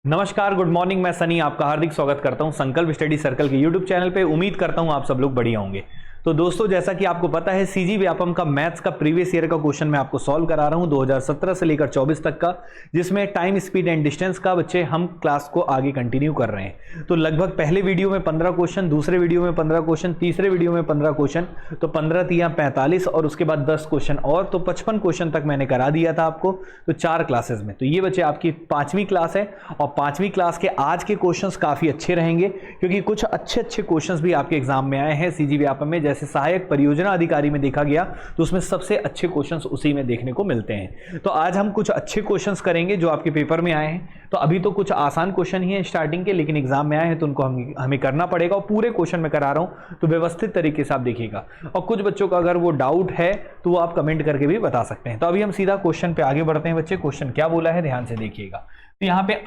नमस्कार, good morning. मैं सनी आपका हार्दिक स्वागत करता हूं संकल्प स्टडी सर्कल के यूट्यूब चैनल पे। उम्मीद करता हूं आप सब लोग बढ़िया होंगे। तो दोस्तों, जैसा कि आपको पता है, सीजी व्यापम का मैथ्स का प्रीवियस ईयर का क्वेश्चन मैं आपको सॉल्व करा रहा हूं 2017 से लेकर 24 तक का, जिसमें टाइम, स्पीड एंड डिस्टेंस का बच्चे हम क्लास को आगे कंटिन्यू कर रहे हैं। तो लगभग पहले वीडियो में 15 क्वेश्चन, दूसरे वीडियो में 15 क्वेश्चन, तीसरे वीडियो में 15 क्वेश्चन, तो 15 तिया 45 और उसके बाद 10 क्वेश्चन और, तो 55 क्वेश्चन तक मैंने करा दिया था आपको, तो 4 क्लासेस में। तो ये बच्चे आपकी 5वीं क्लास है और 5वीं क्लास के आज के क्वेश्चंस काफी अच्छे रहेंगे, क्योंकि कुछ अच्छे क्वेश्चंस भी आपके एग्जाम में आए हैं सीजी व्यापम में। जैसे सहायक परियोजना अधिकारी में देखा गया तो उसमें सबसे अच्छे क्वेश्चंस उसी में देखने को मिलते हैं। तो आज हम कुछ अच्छे क्वेश्चंस करेंगे जो आपके पेपर में आए हैं। तो अभी तो कुछ आसान क्वेश्चन ही है स्टार्टिंग के, लेकिन एग्जाम में आए हैं तो उनको हमें करना पड़ेगा, और पूरे क्वेश्चन में करा रहा हूं तो व्यवस्थित तरीके से आप देखिएगा। और कुछ बच्चों का अगर वो डाउट है तो वो आप कमेंट करके भी बता सकते हैं। तो अभी हम सीधा क्वेश्चन पे आगे बढ़ते हैं बच्चे। क्वेश्चन क्या बोला है ध्यान से देखिएगा। तो यहाँ पे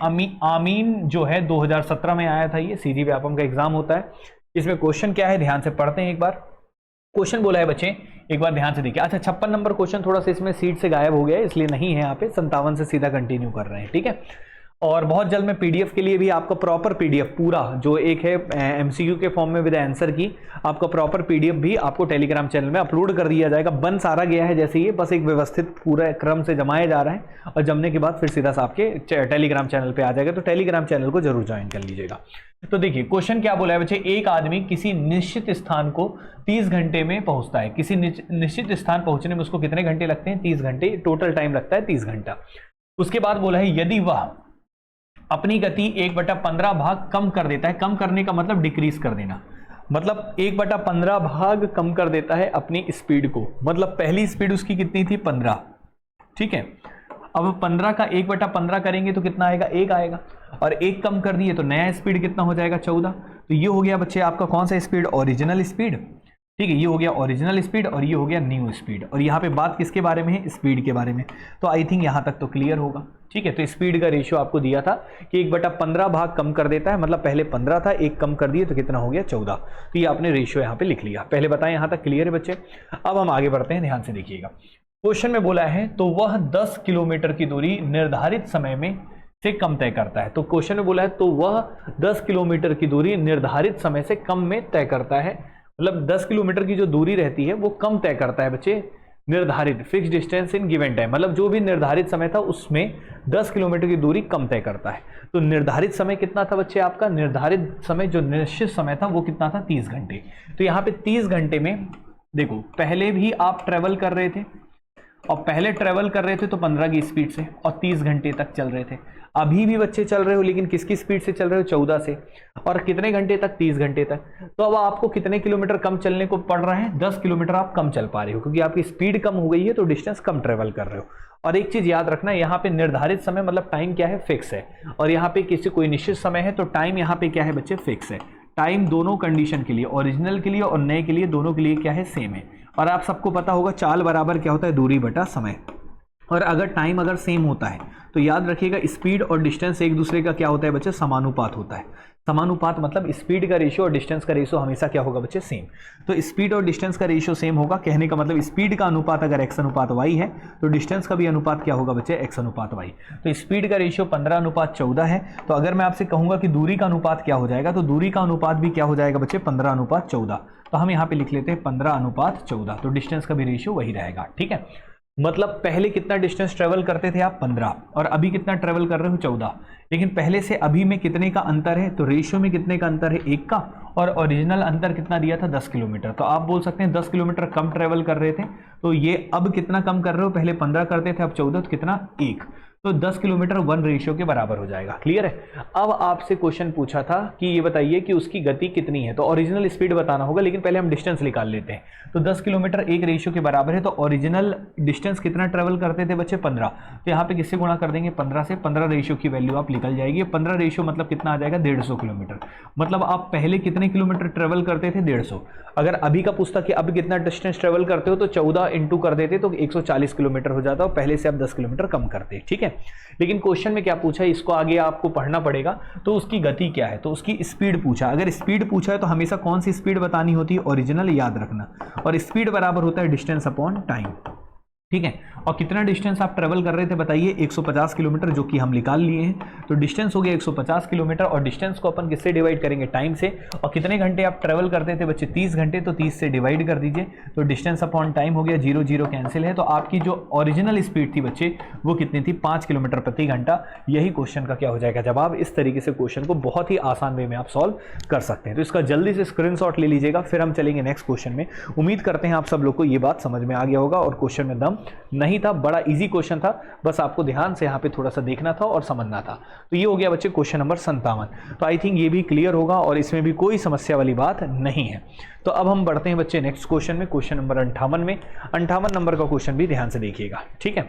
आमीन जो है 2017 में आया था, ये सीजी व्यापम का एग्जाम होता है। इसमें क्वेश्चन क्या है ध्यान से पढ़ते हैं एक बार। क्वेश्चन बोला है बच्चे, एक बार ध्यान से देखिए। अच्छा, 56 नंबर क्वेश्चन थोड़ा सा इसमें सीट से गायब हो गया है, इसलिए नहीं है यहाँ पे। 57 से सीधा कंटिन्यू कर रहे हैं, ठीक है। और बहुत जल्द मैं पीडीएफ के लिए भी आपका प्रॉपर पीडीएफ पूरा जो एक है एमसीक्यू के फॉर्म में विद आंसर की, आपका प्रॉपर पीडीएफ भी आपको टेलीग्राम चैनल में अपलोड कर दिया जाएगा। बन सारा गया है जैसे ये, बस एक व्यवस्थित पूरा क्रम से जमाया जा रहा है, और जमने के बाद फिर सीधा सा आपके टेलीग्राम चैनल पे आ जाएगा। तो टेलीग्राम चैनल को जरूर ज्वाइन कर लीजिएगा। तो देखिए क्वेश्चन क्या बोला है बच्चे। एक आदमी किसी निश्चित स्थान को 30 घंटे में पहुंचता है। किसी निश्चित स्थान पहुंचने में उसको कितने घंटे लगते हैं? 30 घंटे टोटल टाइम लगता है, 30 घंटा। उसके बाद बोला है यदि वह अपनी गति 1/15 भाग कम कर देता है। कम करने का मतलब डिक्रीज कर देना, मतलब 1/15 भाग कम कर देता है अपनी स्पीड को। मतलब पहली स्पीड उसकी कितनी थी? 15, ठीक है। अब 15 का 1/15 करेंगे तो कितना आएगा? 1 आएगा। और 1 कम कर दिए तो नया स्पीड कितना हो जाएगा? 14। तो ये हो गया बच्चे आपका कौन सा स्पीड? ओरिजिनल स्पीड, ठीक है। ये हो गया ओरिजिनल स्पीड और ये हो गया न्यू स्पीड। और यहाँ पे बात किसके बारे में है? स्पीड के बारे में। तो आई थिंक यहाँ तक तो क्लियर होगा, ठीक है। तो स्पीड का रेशियो आपको दिया था कि 1/15 भाग कम कर देता है, मतलब पहले 15 था, 1 कम कर दिए तो कितना हो गया? 14। तो ये आपने रेशियो यहाँ पे लिख लिया। पहले बताएं यहाँ तक क्लियर है बच्चे। अब हम आगे बढ़ते हैं, ध्यान से देखिएगा। क्वेश्चन में बोला है तो वह 10 किलोमीटर की दूरी निर्धारित समय में से कम तय करता है। तो क्वेश्चन में बोला है तो वह 10 किलोमीटर की दूरी निर्धारित समय से कम में तय करता है। मतलब 10 किलोमीटर की जो दूरी रहती है वो कम तय करता है बच्चे, निर्धारित fix distance in given time. मतलब जो भी निर्धारित समय था उसमें 10 किलोमीटर की दूरी कम तय करता है। तो निर्धारित समय कितना था बच्चे आपका? निर्धारित समय जो निश्चित समय था वो कितना था? 30 घंटे। तो यहाँ पे 30 घंटे में देखो, पहले भी आप ट्रेवल कर रहे थे और पहले ट्रेवल कर रहे थे तो 15 की स्पीड से और 30 घंटे तक चल रहे थे। अभी भी बच्चे चल रहे हो, लेकिन किसकी स्पीड से चल रहे हो? 14 से। और कितने घंटे तक? 30 घंटे तक। तो अब आपको कितने किलोमीटर कम चलने को पड़ रहा है? 10 किलोमीटर आप कम चल पा रहे हो, क्योंकि आपकी स्पीड कम हो गई है तो डिस्टेंस कम ट्रेवल कर रहे हो। और एक चीज याद रखना, यहाँ पे निर्धारित समय मतलब टाइम क्या है? फिक्स है। और यहाँ पे किसी कोई निश्चित समय है तो टाइम यहाँ पे क्या है बच्चे? फिक्स है। टाइम दोनों कंडीशन के लिए, ओरिजिनल के लिए और नए के लिए, दोनों के लिए क्या है? सेम है। और आप सबको पता होगा चाल बराबर क्या होता है? दूरी बटा समय। और अगर टाइम अगर सेम होता है तो याद रखिएगा स्पीड और डिस्टेंस एक दूसरे का क्या होता है बच्चे? समानुपात होता है। समानुपात मतलब स्पीड का रेशियो और डिस्टेंस का रेशियो हमेशा क्या होगा बच्चे? सेम। तो स्पीड और डिस्टेंस का रेशियो सेम होगा, कहने का मतलब स्पीड का अनुपात अगर x अनुपात y है तो डिस्टेंस का भी अनुपात क्या होगा बच्चे? x अनुपात y। तो स्पीड का रेशियो 15:14 है। तो अगर मैं आपसे कहूंगा कि दूरी का अनुपात क्या हो जाएगा, तो दूरी का अनुपात भी क्या हो जाएगा बच्चे? 15:14। तो हम यहाँ पे लिख लेते हैं 15:14। तो डिस्टेंस का भी रेशियो वही रहेगा, ठीक है। मतलब पहले कितना डिस्टेंस ट्रेवल करते थे आप? 15, और अभी कितना ट्रेवल कर रहे हो? 14। लेकिन पहले से अभी में कितने का अंतर है? तो रेशियो में कितने का अंतर है? 1 का। और ओरिजिनल अंतर कितना दिया था? 10 किलोमीटर। तो आप बोल सकते हैं 10 किलोमीटर कम ट्रेवल कर रहे थे, तो ये अब कितना कम कर रहे हो? पहले 15 करते थे, अब 14, तो कितना? 1। तो 10 किलोमीटर 1 रेशियो के बराबर हो जाएगा। क्लियर है। अब आपसे क्वेश्चन पूछा था कि ये बताइए कि उसकी गति कितनी है। तो ओरिजिनल स्पीड बताना होगा, लेकिन पहले हम डिस्टेंस निकाल लेते हैं। तो 10 किलोमीटर 1 रेशियो के बराबर है। तो ओरिजिनल डिस्टेंस कितना ट्रेवल करते थे बच्चे? 15। तो यहाँ पे किससे गुणा कर देंगे? 15 से। 15 रेशियो की वैल्यू आप निकल जाएगी। 15 रेशियो मतलब कितना आ जाएगा? 150 किलोमीटर। मतलब आप पहले कितने किलोमीटर ट्रेवल करते थे? 150। अगर अभी का पूछता कि अब कितना डिस्टेंस ट्रेवल करते हो, तो 14 इंटू कर देते तो 140 किलोमीटर हो जाता, और पहले से आप 10 किलोमीटर कम करते, ठीक है। लेकिन क्वेश्चन में क्या पूछा है, इसको आगे आपको पढ़ना पड़ेगा। तो उसकी गति क्या है? तो उसकी स्पीड पूछा। अगर स्पीड पूछा है तो हमेशा कौन सी स्पीड बतानी होती है? ओरिजिनल, याद रखना। और स्पीड बराबर होता है डिस्टेंस अपॉन टाइम, ठीक है। और कितना डिस्टेंस आप ट्रेवल कर रहे थे बताइए, 150 किलोमीटर, जो कि हम निकाल लिए हैं। तो डिस्टेंस हो गया 150 किलोमीटर, और डिस्टेंस को अपन किससे डिवाइड करेंगे, टाइम से। और कितने घंटे आप ट्रेवल करते थे बच्चे, 30 घंटे, तो 30 से डिवाइड कर दीजिए, तो डिस्टेंस अपॉन टाइम हो गया, 0 0 कैंसिल है। तो आपकी जो ओरिजिनल स्पीड थी बच्चे वो कितनी थी, 5 किलोमीटर प्रति घंटा। यही क्वेश्चन का क्या हो जाएगा जवाब। इस तरीके से क्वेश्चन को बहुत ही आसान वे में आप सॉल्व कर सकते हैं। तो इसका जल्दी से स्क्रीनशॉट ले लीजिएगा, फिर हम चलेंगे नेक्स्ट क्वेश्चन में। उम्मीद करते हैं आप सब लोग को ये बात समझ में आ गया होगा और क्वेश्चन में दम नहीं था, बड़ा इजी क्वेश्चन था, बस आपको ध्यान से यहाँ पे थोड़ा सा देखना था और समझना था। तो ये हो गया बच्चे क्वेश्चन नंबर 57। तो आई थिंक ये भी क्लियर होगा और इसमें भी कोई समस्या वाली बात नहीं है। तो अब हम बढ़ते हैं बच्चे नेक्स्ट क्वेश्चन में, क्वेश्चन नंबर 58 में। 58 नंबर का क्वेश्चन भी ध्यान से देखिएगा, ठीक है।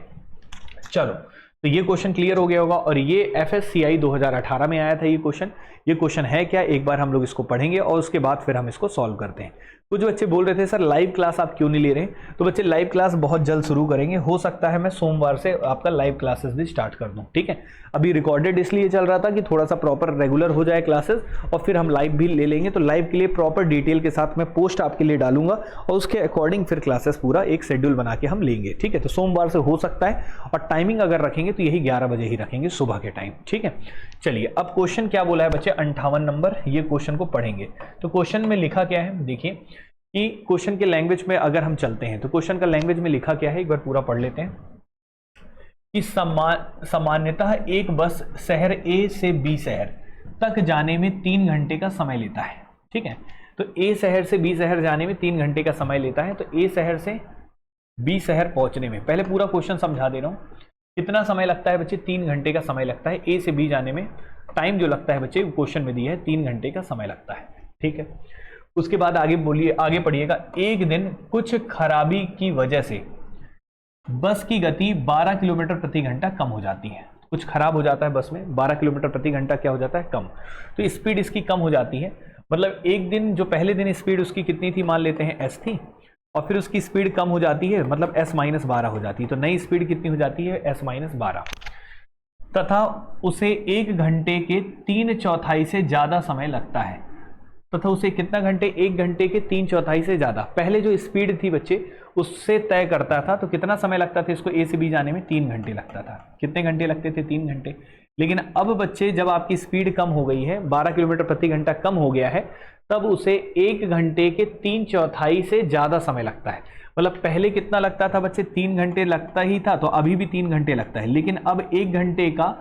चलो, तो ये क्वेश्चन क्लियर हो गया होगा, और ये FSCI 2018 में आया था ये क्वेश्चन। ये क्वेश्चन है क्या, एक बार हम लोग इसको पढ़ेंगे और उसके बाद फिर हम इसको सॉल्व करते हैं। कुछ बच्चे बोल रहे थे सर लाइव क्लास आप क्यों नहीं ले रहे हैं, तो बच्चे लाइव क्लास बहुत जल्द शुरू करेंगे, हो सकता है मैं सोमवार से आपका लाइव क्लासेस भी स्टार्ट कर दूं, ठीक है। अभी रिकॉर्डेड इसलिए चल रहा था कि थोड़ा सा प्रॉपर रेगुलर हो जाए क्लासेस, और फिर हम लाइव भी ले लेंगे। तो लाइव के लिए प्रॉपर डिटेल के साथ मैं पोस्ट आपके लिए डालूंगा और उसके अकॉर्डिंग फिर क्लासेस पूरा एक शेड्यूल बना के हम लेंगे, ठीक है। तो सोमवार से हो सकता है, और टाइमिंग अगर रखेंगे तो यही 11 बजे ही रखेंगे सुबह के टाइम, ठीक है। चलिए, अब क्वेश्चन क्या बोला है बच्चे, 58 नंबर, ये क्वेश्चन को पढ़ेंगे। तो क्वेश्चन में लिखा क्या है, देखिए कि क्वेश्चन के लैंग्वेज में अगर हम चलते हैं तो क्वेश्चन का लैंग्वेज में लिखा क्या है, एक बार पूरा पढ़ लेते हैं। कि सामान्यतः एक बस शहर A से B शहर तक जाने में 3 घंटे का समय लेता है, ठीक है। तो A शहर से B शहर जाने में 3 घंटे का समय लेता है। तो A शहर से B शहर पहुंचने में, पहले पूरा क्वेश्चन समझा दे रहा हूं, कितना समय लगता है बच्चे, 3 घंटे का समय लगता है A से B जाने में। टाइम जो लगता है बच्चे क्वेश्चन में दिया है 3 घंटे का समय लगता है, ठीक है। उसके बाद आगे बोलिए, आगे पढ़िएगा। एक दिन कुछ खराबी की वजह से बस की गति 12 किलोमीटर प्रति घंटा कम हो जाती है। कुछ खराब हो जाता है बस में, 12 किलोमीटर प्रति घंटा क्या हो जाता है, कम। तो स्पीड इसकी कम हो जाती है। मतलब एक दिन, जो पहले दिन स्पीड उसकी कितनी थी, मान लेते हैं S थी, और फिर उसकी स्पीड कम हो जाती है, मतलब S-12 हो जाती है। तो नई स्पीड कितनी हो जाती है, S-12, तथा उसे 1 घंटे के 3/4 से ज्यादा समय लगता है। तथा उसे कितना घंटे, 1 घंटे के 3/4 से ज्यादा। पहले जो स्पीड थी बच्चे उससे तय करता था, तो कितना समय लगता था इसको A से B जाने में, 3 घंटे लगता था। कितने घंटे लगते थे, 3 घंटे। लेकिन अब बच्चे जब आपकी स्पीड कम हो गई है, 12 किलोमीटर प्रति घंटा कम हो गया है, तब उसे 1 घंटे के 3/4 से ज्यादा समय लगता है। मतलब पहले कितना लगता था बच्चे, 3 घंटे लगता ही था, तो अभी भी 3 घंटे लगता है, लेकिन अब 1 घंटे का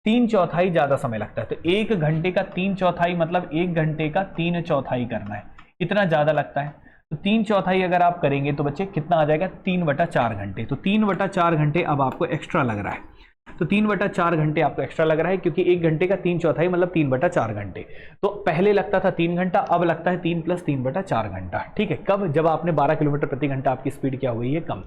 3/4 ज्यादा समय लगता है। तो 1 घंटे का 3/4 मतलब 1 घंटे का 3/4 करना है, इतना ज्यादा लगता है। तो 3/4 अगर आप करेंगे तो बच्चे कितना आ जाएगा, 3/4 घंटे। तो 3/4 घंटे अब आपको एक्स्ट्रा लग रहा है। तो 3/4 घंटे आपको एक्स्ट्रा लग रहा है, क्योंकि 1 घंटे का 3/4 मतलब 3/4 घंटे। तो पहले लगता था 3 घंटा, अब लगता है 3 + 3/4 घंटा, ठीक है। कब, जब आपने 12 किलोमीटर प्रति घंटा आपकी स्पीड क्या हो गई है, कम।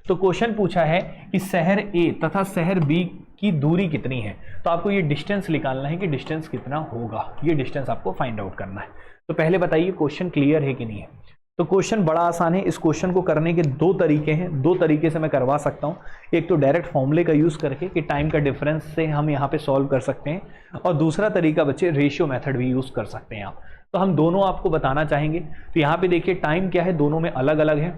तो क्वेश्चन पूछा है कि शहर A तथा शहर B की दूरी कितनी है। तो आपको ये डिस्टेंस निकालना है कि डिस्टेंस कितना होगा, ये डिस्टेंस आपको फाइंड आउट करना है। तो पहले बताइए क्वेश्चन क्लियर है कि नहीं है। तो क्वेश्चन बड़ा आसान है। इस क्वेश्चन को करने के 2 तरीके हैं, 2 तरीके से मैं करवा सकता हूं। एक तो डायरेक्ट फॉर्मूले का यूज करके कि टाइम का डिफरेंस से हम यहाँ पे सॉल्व कर सकते हैं, और दूसरा तरीका बच्चे रेशियो मेथड भी यूज कर सकते हैं आप। तो हम दोनों आपको बताना चाहेंगे। तो यहाँ पे देखिए टाइम क्या है, दोनों में अलग अलग है,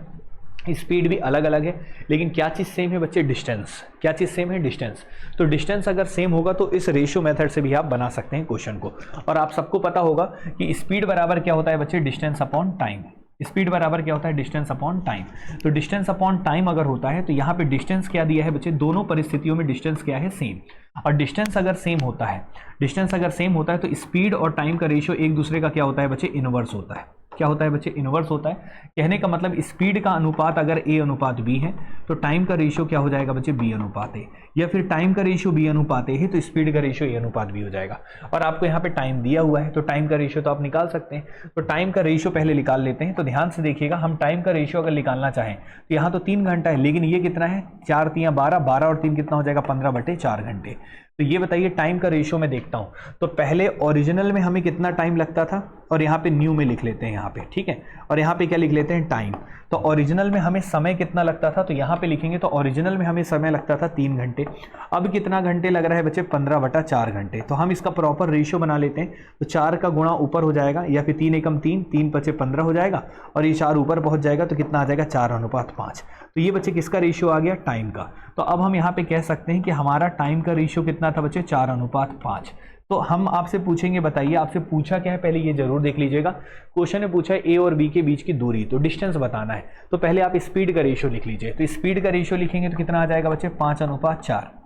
स्पीड भी अलग अलग है, लेकिन क्या चीज़ सेम है बच्चे, डिस्टेंस। क्या चीज़ सेम है, डिस्टेंस। तो डिस्टेंस अगर सेम होगा तो इस रेशियो मेथड से भी आप बना सकते हैं क्वेश्चन को। और आप सबको पता होगा कि स्पीड बराबर क्या होता है बच्चे, डिस्टेंस अपॉन टाइम। स्पीड बराबर क्या होता है, डिस्टेंस अपॉन टाइम। तो डिस्टेंस अपॉन टाइम अगर होता है तो यहाँ पे डिस्टेंस क्या दिया है बच्चे, दोनों परिस्थितियों में डिस्टेंस क्या है, सेम। और डिस्टेंस अगर सेम होता है, डिस्टेंस अगर सेम होता है तो स्पीड और टाइम का रेशियो एक दूसरे का क्या होता है बच्चे, इनवर्स होता है। क्या होता है बच्चे, इनवर्स होता है। कहने का मतलब स्पीड का अनुपात अगर A/B है तो टाइम का रेशियो क्या हो जाएगा बच्चे, B/A। या फिर टाइम का रेशियो B/A है तो स्पीड का रेशियो A/B हो जाएगा। और आपको यहाँ पे टाइम दिया हुआ है तो टाइम का रेशियो तो आप निकाल सकते हैं। तो टाइम का रेशियो पहले निकाल लेते हैं। तो ध्यान से देखिएगा, हम टाइम का रेशियो अगर निकालना चाहें तो यहाँ तो 3 घंटा है, लेकिन ये कितना है, 4 × 3 = 12, 12 और 3 कितना हो जाएगा, 15/4 घंटे। तो ये बताइए टाइम का रेशियो में देखता हूं तो पहले ओरिजिनल में हमें कितना टाइम लगता था, और यहाँ पे न्यू में लिख लेते हैं यहाँ पे, ठीक है। और यहाँ पे क्या लिख लेते हैं, टाइम। तो ओरिजिनल में हमें समय कितना लगता था, तो यहाँ पे लिखेंगे तो ओरिजिनल में हमें समय लगता था 3 घंटे। अब कितना घंटे लग रहा है बच्चे, 15/4 घंटे। तो हम इसका प्रॉपर रेशियो बना लेते हैं। तो 4 का गुणा ऊपर हो जाएगा, या फिर 3 एकम 3, 3 × 5 = 15 हो जाएगा, और ये 4 ऊपर पहुंच जाएगा तो कितना आ जाएगा, 4:5। तो ये बच्चे किसका रेशियो आ गया, टाइम का। तो अब हम यहाँ पे कह सकते हैं कि हमारा टाइम का रेशियो कितना था बच्चे, 4:5। तो हम आपसे पूछेंगे, बताइए आपसे पूछा क्या है, पहले ये जरूर देख लीजिएगा। क्वेश्चन में पूछा है ए और बी के बीच की दूरी, तो डिस्टेंस बताना है। तो पहले आप स्पीड का रेशियो लिख लीजिए। तो स्पीड का रेशियो लिखेंगे तो कितना आ जाएगा बच्चे, 5:4।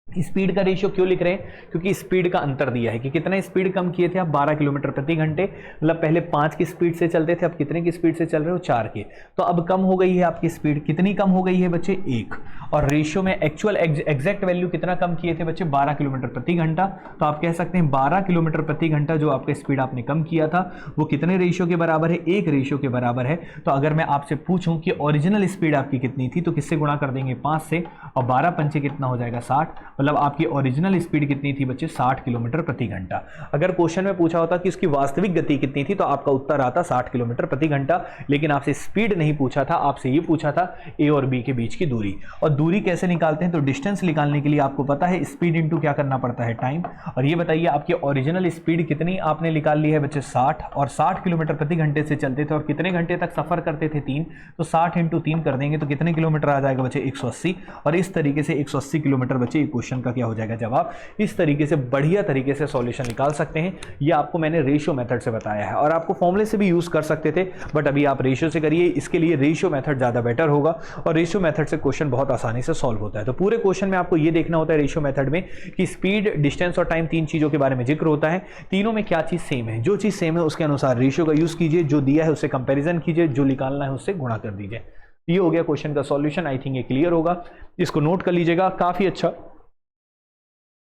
स्पीड का रेशियो क्यों लिख रहे हैं, क्योंकि स्पीड का अंतर दिया है कि कितना स्पीड कम किए थे आप, 12 किलोमीटर प्रति घंटे। मतलब पहले 5 की स्पीड से चलते थे, अब कितने की स्पीड से चल रहे हो, 4 की। तो अब कम हो गई है आपकी स्पीड, कितनी कम हो गई है बच्चे, 1। और रेशियो में एक्चुअल एग्जैक्ट वैल्यू कितना कम किए थे बच्चे, 12 किलोमीटर प्रति घंटा। तो आप कह सकते हैं 12 किलोमीटर प्रति घंटा जो आपका स्पीड आपने कम किया था वो कितने रेशियो के बराबर है, 1 रेशियो के बराबर है। तो अगर मैं आपसे पूछूं कि ओरिजिनल स्पीड आपकी कितनी थी, तो किससे गुणा कर देंगे, 5 से, और 12 पंचे कितना हो जाएगा, 60। मतलब आपकी ओरिजिनल स्पीड कितनी थी बच्चे, 60 किलोमीटर प्रति घंटा। अगर क्वेश्चन में पूछा होता कि उसकी वास्तविक गति कितनी थी, तो आपका उत्तर आता 60 किलोमीटर प्रति घंटा। लेकिन आपसे स्पीड नहीं पूछा था, आपसे ये पूछा था ए और बी के बीच की दूरी। और दूरी कैसे निकालते हैं, तो डिस्टेंस निकालने के लिए आपको पता है स्पीड इंटू क्या करना पड़ता है, टाइम। और ये बताइए आपकी ओरिजिनल स्पीड कितनी आपने निकाल ली है बच्चे, 60, और 60 किलोमीटर प्रति घंटे से चलते थे, और कितने घंटे तक सफर करते थे, 3। तो 60 × 3 कर देंगे तो कितने किलोमीटर आ जाएगा बच्चे, 180। और इस तरीके से 180 किलोमीटर बच्चे क्वेश्चन का क्या हो जाएगा, जवाब। इस तरीके से बढ़िया तरीके से सॉल्यूशन निकाल सकते हैं। ये आपको मैंने रेशियो मेथड से बताया है, और आपको फॉर्मूले से भी यूज कर सकते थे, बट अभी आप रेशियो से करिए। इसके लिए रेशियो मेथड ज्यादा बेटर होगा, और रेशियो मेथड से क्वेश्चन बहुत आसानी से सॉल्व होता है। तो पूरे क्वेश्चन में आपको ये देखना होता है रेशियो मेथड में कि स्पीड, डिस्टेंस और टाइम, 3 चीजों के बारे में जिक्र होता है। तीनों में क्या चीज सेम है, जो चीज सेम है उसके अनुसार रेशियो का यूज कीजिए, जो दिया है उससे कंपेरिजन कीजिए, जो निकालना है उससे गुणा कर दीजिए। ये हो गया क्वेश्चन का सॉल्यूशन। आई थिंक ये क्लियर होगा, इसको नोट कर लीजिएगा। काफी अच्छा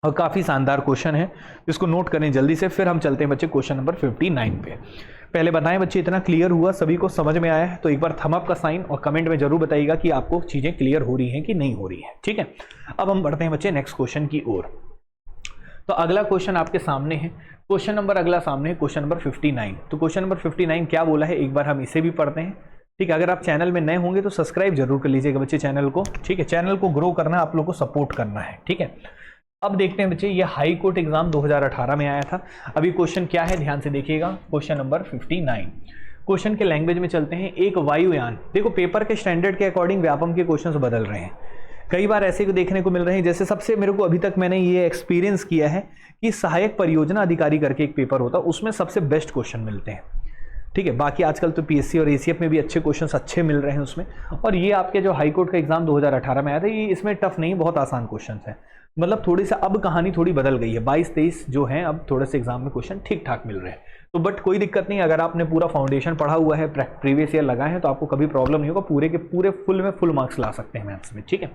और काफी शानदार क्वेश्चन है, इसको नोट करें जल्दी से। फिर हम चलते हैं बच्चे क्वेश्चन नंबर 59 पे। पहले बताएं बच्चे, इतना क्लियर हुआ, सभी को समझ में आया है? तो एक बार थंब अप का साइन और कमेंट में जरूर बताइएगा कि आपको चीजें क्लियर हो रही हैं कि नहीं हो रही हैं, ठीक है। अब हम बढ़ते हैं बच्चे नेक्स्ट क्वेश्चन की ओर। तो अगला क्वेश्चन आपके सामने है, क्वेश्चन नंबर अगला सामने है, क्वेश्चन नंबर 59। तो क्वेश्चन नंबर 59 क्या बोला है, एक बार हम इसे भी पढ़ते हैं, ठीक है। अगर आप चैनल में नए होंगे तो सब्सक्राइब जरूर कर लीजिएगा बच्चे चैनल को, ठीक है। चैनल को ग्रो करना है, आप लोग को सपोर्ट करना है, ठीक है। अब देखते हैं बच्चे, ये हाई कोर्ट एग्जाम 2018 में आया था। अभी क्वेश्चन क्या है, ध्यान से देखिएगा। क्वेश्चन नंबर 59, क्वेश्चन के लैंग्वेज में चलते हैं। एक वायुयान, देखो पेपर के स्टैंडर्ड के अकॉर्डिंग व्यापम के क्वेश्चंस बदल रहे हैं। कई बार ऐसे को देखने को मिल रहे हैं, जैसे सबसे मेरे को अभी तक मैंने ये एक्सपीरियंस किया है कि सहायक परियोजना अधिकारी करके एक पेपर होता है, उसमें सबसे बेस्ट क्वेश्चन मिलते हैं, ठीक है। बाकी आजकल तो पीएससी और एसीएफ में भी अच्छे क्वेश्चंस अच्छे मिल रहे हैं उसमें। और ये आपके जो हाई कोर्ट का एग्जाम 2018 में आया था, ये इसमें टफ नहीं, बहुत आसान क्वेश्चंस है। मतलब थोड़ी सा अब कहानी थोड़ी बदल गई है, 22-23 जो है अब थोड़े से एग्जाम में क्वेश्चन ठीक ठाक मिल रहे हैं। तो बट कोई दिक्कत नहीं, अगर आपने पूरा फाउंडेशन पढ़ा हुआ है, प्रीवियस ईयर लगाए हैं, तो आपको कभी प्रॉब्लम नहीं होगा, पूरे के पूरे फुल में फुल मार्क्स ला सकते हैं मैथ्स में, ठीक है।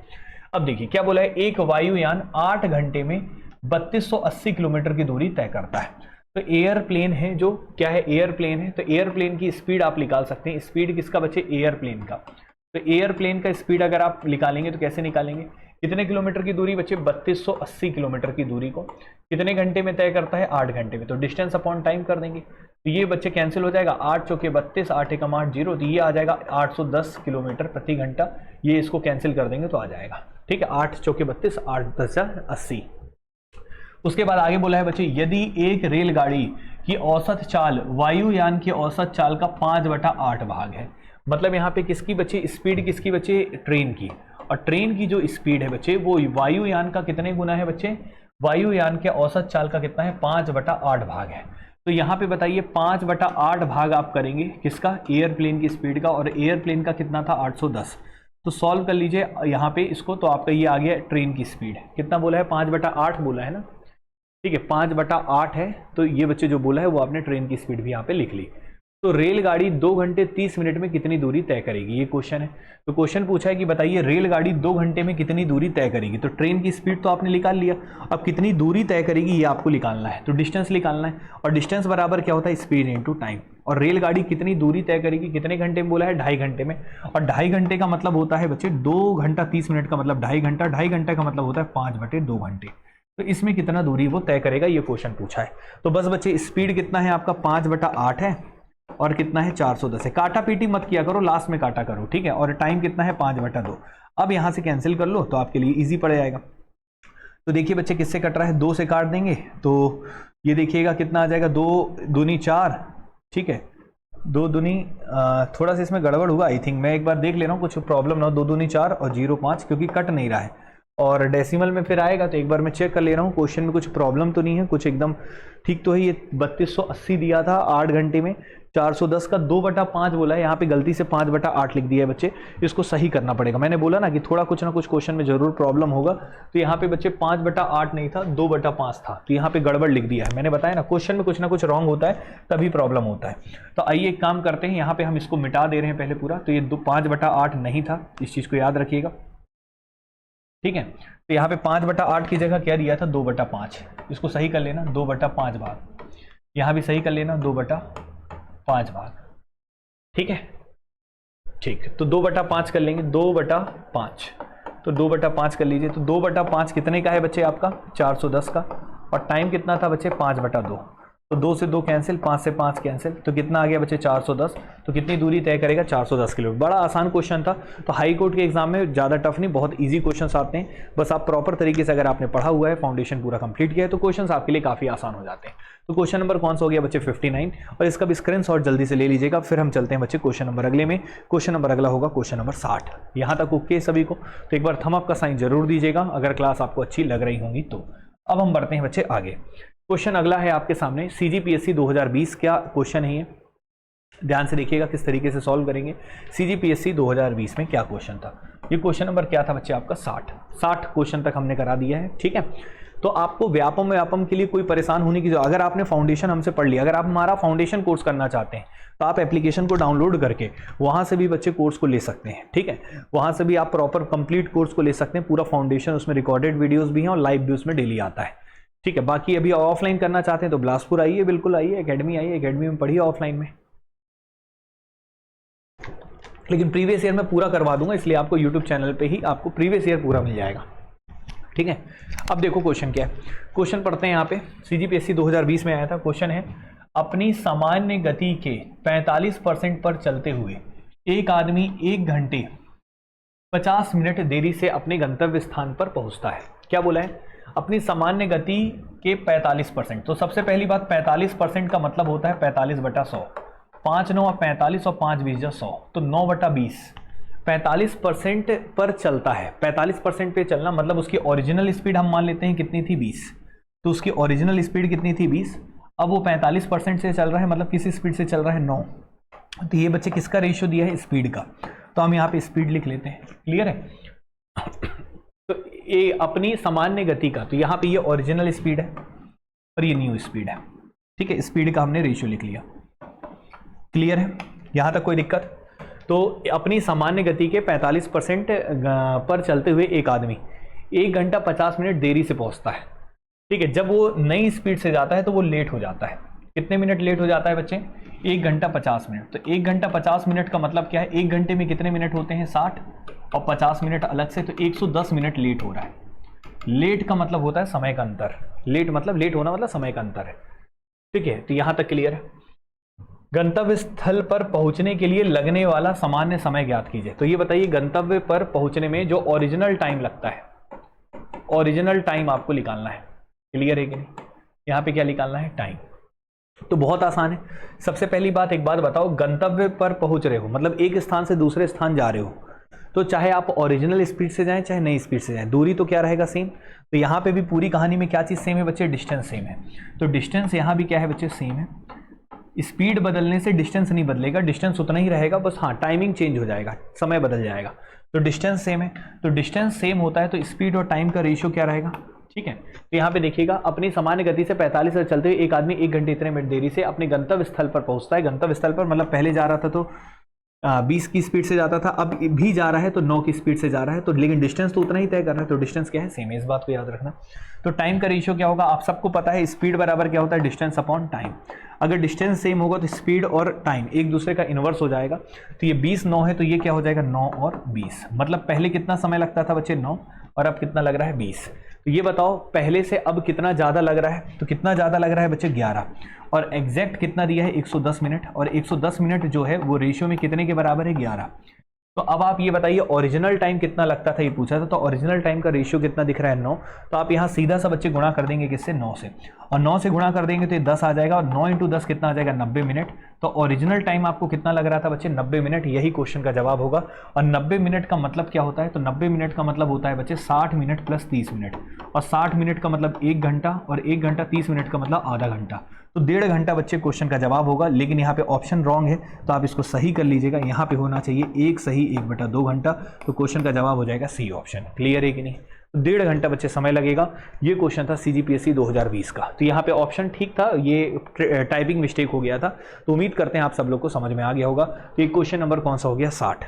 अब देखिए क्या बोला है, एक वायुयान 8 घंटे में 3280 किलोमीटर की दूरी तय करता है। तो एयरप्लेन है, जो क्या है, एयरप्लेन है। तो एयरप्लेन की स्पीड आप निकाल सकते हैं। स्पीड किसका बच्चे, एयरप्लेन का। तो एयरप्लेन का स्पीड अगर आप निकालेंगे तो कैसे निकालेंगे, कितने किलोमीटर की दूरी बच्चे, 3280 किलोमीटर की दूरी को कितने घंटे में तय करता है, 8 घंटे में। तो डिस्टेंस अपॉन टाइम कर देंगे, तो ये बच्चे कैंसिल हो जाएगा, 8 चौके 32, 8 एकम 8 0, तो ये आ जाएगा 810 किलोमीटर प्रति घंटा। ये इसको कैंसिल कर देंगे तो आ जाएगा, ठीक है। 8 चौके 32, 8 10 80। उसके बाद आगे बोला है बच्चे, यदि एक रेलगाड़ी की औसत चाल वायुयान की औसत चाल का 5/8 भाग है। मतलब यहाँ पे किसकी बच्चे स्पीड, किसकी बच्चे, ट्रेन की। और ट्रेन की जो स्पीड है बच्चे वो वायुयान का कितने गुना है बच्चे, वायुयान के औसत चाल का कितना है, 5/8 भाग है। तो यहाँ पे बताइए 5/8 भाग आप करेंगे किसका, एयरप्लेन की स्पीड का, और एयरप्लेन का कितना था 810। तो सॉल्व कर लीजिए यहाँ पे इसको, तो आपका ये आ गया ट्रेन की स्पीड कितना बोला है, 5/8 बोला है ना, ठीक है। 5/8 है, तो ये बच्चे जो बोला है वो आपने ट्रेन की स्पीड भी यहाँ पे लिख ली। तो रेलगाड़ी 2 घंटे 30 मिनट में कितनी दूरी तय करेगी, ये क्वेश्चन है। तो क्वेश्चन पूछा है कि बताइए रेलगाड़ी 2 घंटे में कितनी दूरी तय करेगी। तो ट्रेन की स्पीड तो आपने निकाल लिया, अब कितनी दूरी तय करेगी ये आपको निकालना है। तो डिस्टेंस निकालना है, और डिस्टेंस बराबर क्या होता है, स्पीड इंटू टाइम। और रेलगाड़ी कितनी दूरी तय करेगी, कितने घंटे में बोला है, 2.5 घंटे में। और 2.5 घंटे का मतलब होता है बच्चे 2 घंटा 30 मिनट का मतलब 2.5 घंटा, 2.5 घंटा का मतलब होता है 5/2 घंटे। तो इसमें कितना दूरी वो तय करेगा, ये क्वेश्चन पूछा है। तो बस बच्चे स्पीड कितना है आपका 5/8 है और कितना है 410 है। काटा पीटी मत किया करो, लास्ट में काटा करो, ठीक है। और टाइम कितना है 5/2। अब यहां से कैंसिल कर लो तो आपके लिए इजी पड़ जाएगा। तो देखिए बच्चे किससे कट रहा है, 2 से काट देंगे तो ये देखिएगा कितना आ जाएगा, 2 दूनी 4, ठीक है। 2 दूनी थोड़ा सा इसमें गड़बड़ हुआ आई थिंक, मैं एक बार देख ले रहा हूँ कुछ प्रॉब्लम ना हो। 2 दूनी 4 और 0.5 क्योंकि कट नहीं रहा है और डेसिमल में फिर आएगा तो एक बार मैं चेक कर ले रहा हूँ क्वेश्चन में कुछ प्रॉब्लम तो नहीं है, कुछ एकदम ठीक तो है। ये 3280 दिया था 8 घंटे में, 410 का 2/5 बोला है, यहाँ पे गलती से 5/8 लिख दिया है बच्चे, इसको सही करना पड़ेगा। मैंने बोला ना कि थोड़ा कुछ ना कुछ क्वेश्चन में जरूर प्रॉब्लम होगा। तो यहाँ पे बच्चे 5/8 नहीं था, 2/5 था, तो यहाँ पे गड़बड़ लिख दिया है। मैंने बताया ना क्वेश्चन में कुछ ना कुछ रॉन्ग होता है तभी प्रॉब्लम होता है। तो आइए एक काम करते हैं, यहाँ पे हम इसको मिटा दे रहे हैं पहले पूरा। तो ये 5/8 नहीं था, इस चीज को याद रखिएगा, ठीक है। तो यहाँ पे 5/8 की जगह क्या दिया था 2/5, इसको सही कर लेना 2/5 भाग, यहाँ भी सही कर लेना 2/5 भाग, ठीक है। ठीक, तो 2/5 कर लेंगे, 2/5, तो 2/5 कर लीजिए। तो 2/5 कितने का है बच्चे आपका 410 का, और टाइम कितना था बच्चे 5/2। तो 2 से 2 कैंसिल, 5 से 5 कैंसिल, तो कितना आ गया बच्चे 410। तो कितनी दूरी तय करेगा 410 किलोमीटर। बड़ा आसान क्वेश्चन था। तो हाई कोर्ट के एग्जाम में ज़्यादा टफ नहीं, बहुत इजी क्वेश्चंस आते हैं। बस आप प्रॉपर तरीके से अगर आपने पढ़ा हुआ है, फाउंडेशन पूरा कंप्लीट किया है, तो क्वेश्चंस आपके लिए काफ़ी आसान हो जाते हैं। तो क्वेश्चन नंबर कौन सा हो गया बच्चे 59, और इसका भी स्क्रीनशॉट जल्दी से ले लीजिएगा। फिर हम चलते हैं बच्चे क्वेश्चन नंबर अगले में। क्वेश्चन नंबर अगला होगा क्वेश्चन नंबर 60। यहाँ तक ओके सभी को? तो एक बार थम अप का साइन जरूर दीजिएगा अगर क्लास आपको अच्छी लग रही होंगी तो। अब हम बढ़ते हैं बच्चे आगे। क्वेश्चन अगला है आपके सामने CGPSC 2020 क्या क्वेश्चन है ये, ध्यान से देखिएगा किस तरीके से सॉल्व करेंगे। CGPSC 2020 में क्या क्वेश्चन था। ये क्वेश्चन नंबर क्या था बच्चे आपका 60 क्वेश्चन तक हमने करा दिया है, ठीक है। तो आपको व्यापम के लिए कोई परेशान होने की जरूरत, अगर आपने फाउंडेशन हमसे पढ़ लिया, अगर आप हमारा फाउंडेशन कोर्स करना चाहते हैं तो आप एप्लीकेशन को डाउनलोड करके वहां से भी बच्चे कोर्स को ले सकते हैं, ठीक है। वहां से भी आप प्रॉपर कंप्लीट कोर्स को ले सकते हैं, पूरा फाउंडेशन, उसमें रिकॉर्डेड वीडियोस भी हैं और लाइव भी उसमें डेली आता है, ठीक है। बाकी अभी ऑफलाइन करना चाहते हैं तो बिलासपुर आइए, बिल्कुल आइए, एकेडमी आइए, एकेडमी में पढ़िए ऑफलाइन में। लेकिन प्रीवियस ईयर में पूरा करवा दूंगा, इसलिए आपको यूट्यूब चैनल पे ही आपको प्रीवियस ईयर पूरा मिल जाएगा, ठीक है। अब देखो क्वेश्चन क्या है, क्वेश्चन पढ़ते हैं यहाँ पे। CGPSC 2020 में आया था, क्वेश्चन है अपनी सामान्य गति के 45% पर चलते हुए एक आदमी 1 घंटे 50 मिनट देरी से अपने गंतव्य स्थान पर पहुंचता है। क्या बोला है, अपनी सामान्य गति के 45%। तो सबसे पहली बात 45% का मतलब होता है 45/100, 5 9 45 और 5 20 100, तो 9/20। 45% पर चलता है, 45% पे चलना मतलब उसकी ओरिजिनल स्पीड हम मान लेते हैं कितनी थी 20, तो उसकी ओरिजिनल स्पीड कितनी थी 20। अब वो 45% से चल रहा है, मतलब किस स्पीड से चल रहा है 9। तो ये बच्चे किसका रेशियो दिया है स्पीड का, तो हम यहाँ पे स्पीड लिख लेते हैं, क्लियर है। तो ये अपनी सामान्य गति का, तो यहाँ पे ये ओरिजिनल स्पीड है और ये न्यू स्पीड है, ठीक है। स्पीड का हमने रेशियो लिख लिया, क्लियर है, यहाँ तक कोई दिक्कत। तो अपनी सामान्य गति के 45% पर चलते हुए एक आदमी 1 घंटा 50 मिनट देरी से पहुंचता है, ठीक है। जब वो नई स्पीड से जाता है तो वो लेट हो जाता है। कितने मिनट लेट हो जाता है बच्चे 1 घंटा 50 मिनट। तो 1 घंटा 50 मिनट का मतलब क्या है, 1 घंटे में कितने मिनट होते हैं 60 और 50 मिनट अलग से, तो 110 मिनट लेट हो रहा है। लेट का मतलब होता है समय का अंतर, लेट मतलब लेट होना मतलब समय का अंतर है, ठीक है। तो यहां तक क्लियर है। गंतव्य स्थल पर पहुंचने के लिए लगने वाला सामान्य समय ज्ञात कीजिए। तो ये बताइए गंतव्य पर पहुंचने में जो ओरिजिनल टाइम लगता है, ओरिजिनल टाइम आपको निकालना है, क्लियर है कि नहीं। यहां पे क्या निकालना है टाइम, तो बहुत आसान है। सबसे पहली बात एक बात बताओ, गंतव्य पर पहुंच रहे हो मतलब एक स्थान से दूसरे स्थान जा रहे हो, तो चाहे आप ओरिजिनल स्पीड से जाएं चाहे नई स्पीड से जाएं, दूरी तो क्या रहेगा सेम। तो यहाँ पे भी पूरी कहानी में क्या चीज़ सेम है बच्चे, डिस्टेंस सेम है। तो डिस्टेंस यहाँ भी क्या है बच्चे सेम है। स्पीड बदलने से डिस्टेंस नहीं बदलेगा, डिस्टेंस उतना ही रहेगा, बस हाँ टाइमिंग चेंज हो जाएगा, समय बदल जाएगा। तो डिस्टेंस सेम है, तो डिस्टेंस सेम होता है तो स्पीड और टाइम का रेशियो क्या रहेगा, ठीक है। तो यहाँ पे देखिएगा अपनी सामान्य गति से 45 से चलते हुए एक आदमी 1 घंटे इतने मिनट देरी से अपने गंतव्य स्थल पर पहुंचता है। गंतव्य स्थल पर मतलब पहले जा रहा था तो 20 की स्पीड से जाता था, अब भी जा रहा है तो 9 की स्पीड से जा रहा है, तो लेकिन डिस्टेंस तो उतना ही तय कर रहा है, तो डिस्टेंस क्या है सेम है, इस बात को याद रखना। तो टाइम का रेशियो क्या होगा आप सबको पता है, स्पीड बराबर क्या होता है डिस्टेंस अपॉन टाइम। अगर डिस्टेंस सेम होगा तो स्पीड और टाइम एक दूसरे का इनवर्स हो जाएगा। तो ये 20 9 है तो ये क्या हो जाएगा 9 और 20, मतलब पहले कितना समय लगता था बच्चे 9 और अब कितना लग रहा है 20। तो ये बताओ पहले से अब कितना ज़्यादा लग रहा है, तो कितना ज़्यादा लग रहा है बच्चे 11, और एग्जैक्ट कितना दिया है 110 मिनट, और 110 मिनट जो है वो रेशियो में कितने के बराबर है 11। तो अब आप ये बताइए ओरिजिनल टाइम कितना लगता था, ये पूछा था, तो ओरिजिनल टाइम का रेशियो कितना दिख रहा है 9। तो आप यहाँ सीधा सा बच्चे गुणा कर देंगे किससे, 9 से, और 9 से गुणा कर देंगे तो ये 10 आ जाएगा, और 9 × 10 कितना आ जाएगा 90 मिनट। तो ओरिजिनल टाइम आपको कितना लग रहा था बच्चे 90 मिनट, यही क्वेश्चन का जवाब होगा। और 90 मिनट का मतलब क्या होता है, तो 90 मिनट का मतलब होता है बच्चे 60 मिनट प्लस 30 मिनट, और 60 मिनट का मतलब 1 घंटा, और 1 घंटा 30 मिनट का मतलब आधा घंटा, तो 1.5 घंटा बच्चे क्वेश्चन का जवाब होगा। लेकिन यहाँ पे ऑप्शन रॉन्ग है, तो आप इसको सही कर लीजिएगा, यहाँ पे होना चाहिए 1 सही 1/2 घंटा, तो क्वेश्चन का जवाब हो जाएगा सी ऑप्शन। क्लियर है कि नहीं? तो 1.5 घंटा बच्चे समय लगेगा। ये क्वेश्चन था CGPSC 2020 का, तो यहाँ पे ऑप्शन ठीक था, ये टाइपिंग मिस्टेक हो गया था। तो उम्मीद करते हैं आप सब लोग को समझ में आ गया होगा। तो ये क्वेश्चन नंबर कौन सा हो गया 60।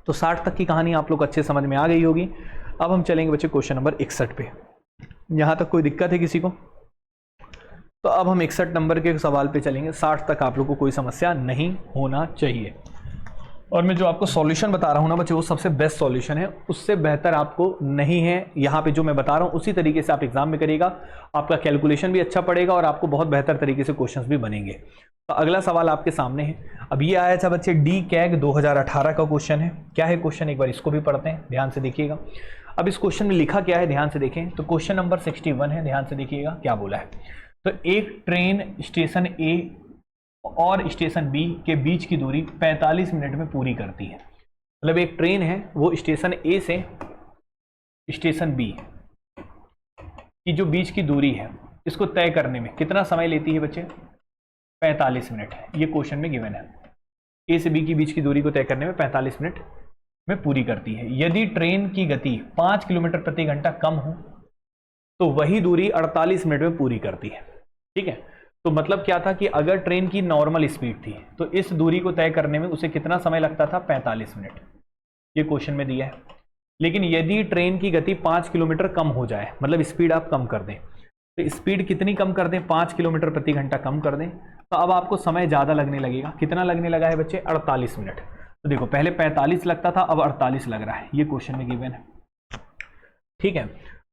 तो 60 तक की कहानी आप लोग अच्छे समझ में आ गई होगी। अब हम चलेंगे बच्चे क्वेश्चन नंबर 61 पे। यहाँ तक कोई दिक्कत है किसी को? तो अब हम 61 नंबर के सवाल पे चलेंगे। 60 तक आप लोग को कोई समस्या नहीं होना चाहिए। और मैं जो आपको सॉल्यूशन बता रहा हूँ ना बच्चे, वो सबसे बेस्ट सॉल्यूशन है, उससे बेहतर आपको नहीं है। यहाँ पे जो मैं बता रहा हूँ उसी तरीके से आप एग्जाम में करिएगा, आपका कैलकुलेशन भी अच्छा पड़ेगा और आपको बहुत बेहतर तरीके से क्वेश्चंस भी बनेंगे। तो अगला सवाल आपके सामने है। अब ये आया था बच्चे DCAG 2018 का क्वेश्चन है। क्या है क्वेश्चन, एक बार इसको भी पढ़ते हैं, ध्यान से देखिएगा। अब इस क्वेश्चन में लिखा क्या है, ध्यान से देखें। तो क्वेश्चन नंबर 61 है, ध्यान से देखिएगा क्या बोला है। तो एक ट्रेन स्टेशन A और स्टेशन B के बीच की दूरी 45 मिनट में पूरी करती है। मतलब एक ट्रेन है, वो स्टेशन A से स्टेशन B की जो बीच की दूरी है, इसको तय करने में कितना समय लेती है बच्चे? 45 मिनट। ये क्वेश्चन में गिवन है। A से B की बीच की दूरी को तय करने में 45 मिनट में पूरी करती है। यदि ट्रेन की गति 5 किलोमीटर प्रति घंटा कम हो तो वही दूरी 48 मिनट में पूरी करती है। ठीक है, तो मतलब क्या था कि अगर ट्रेन की नॉर्मल स्पीड थी तो इस दूरी को तय करने में उसे कितना समय लगता था? 45 मिनट। ये क्वेश्चन में दिया है। लेकिन यदि ट्रेन की गति 5 किलोमीटर कम हो जाए, मतलब स्पीड आप कम कर दें, तो स्पीड कितनी कम कर दें? 5 किलोमीटर प्रति घंटा कम कर दें, तो अब आपको समय ज़्यादा लगने लगेगा। कितना लगने लगा है बच्चे? 48 मिनट। तो देखो पहले 45 लगता था, अब 48 लग रहा है। ये क्वेश्चन में गिवन है। ठीक है,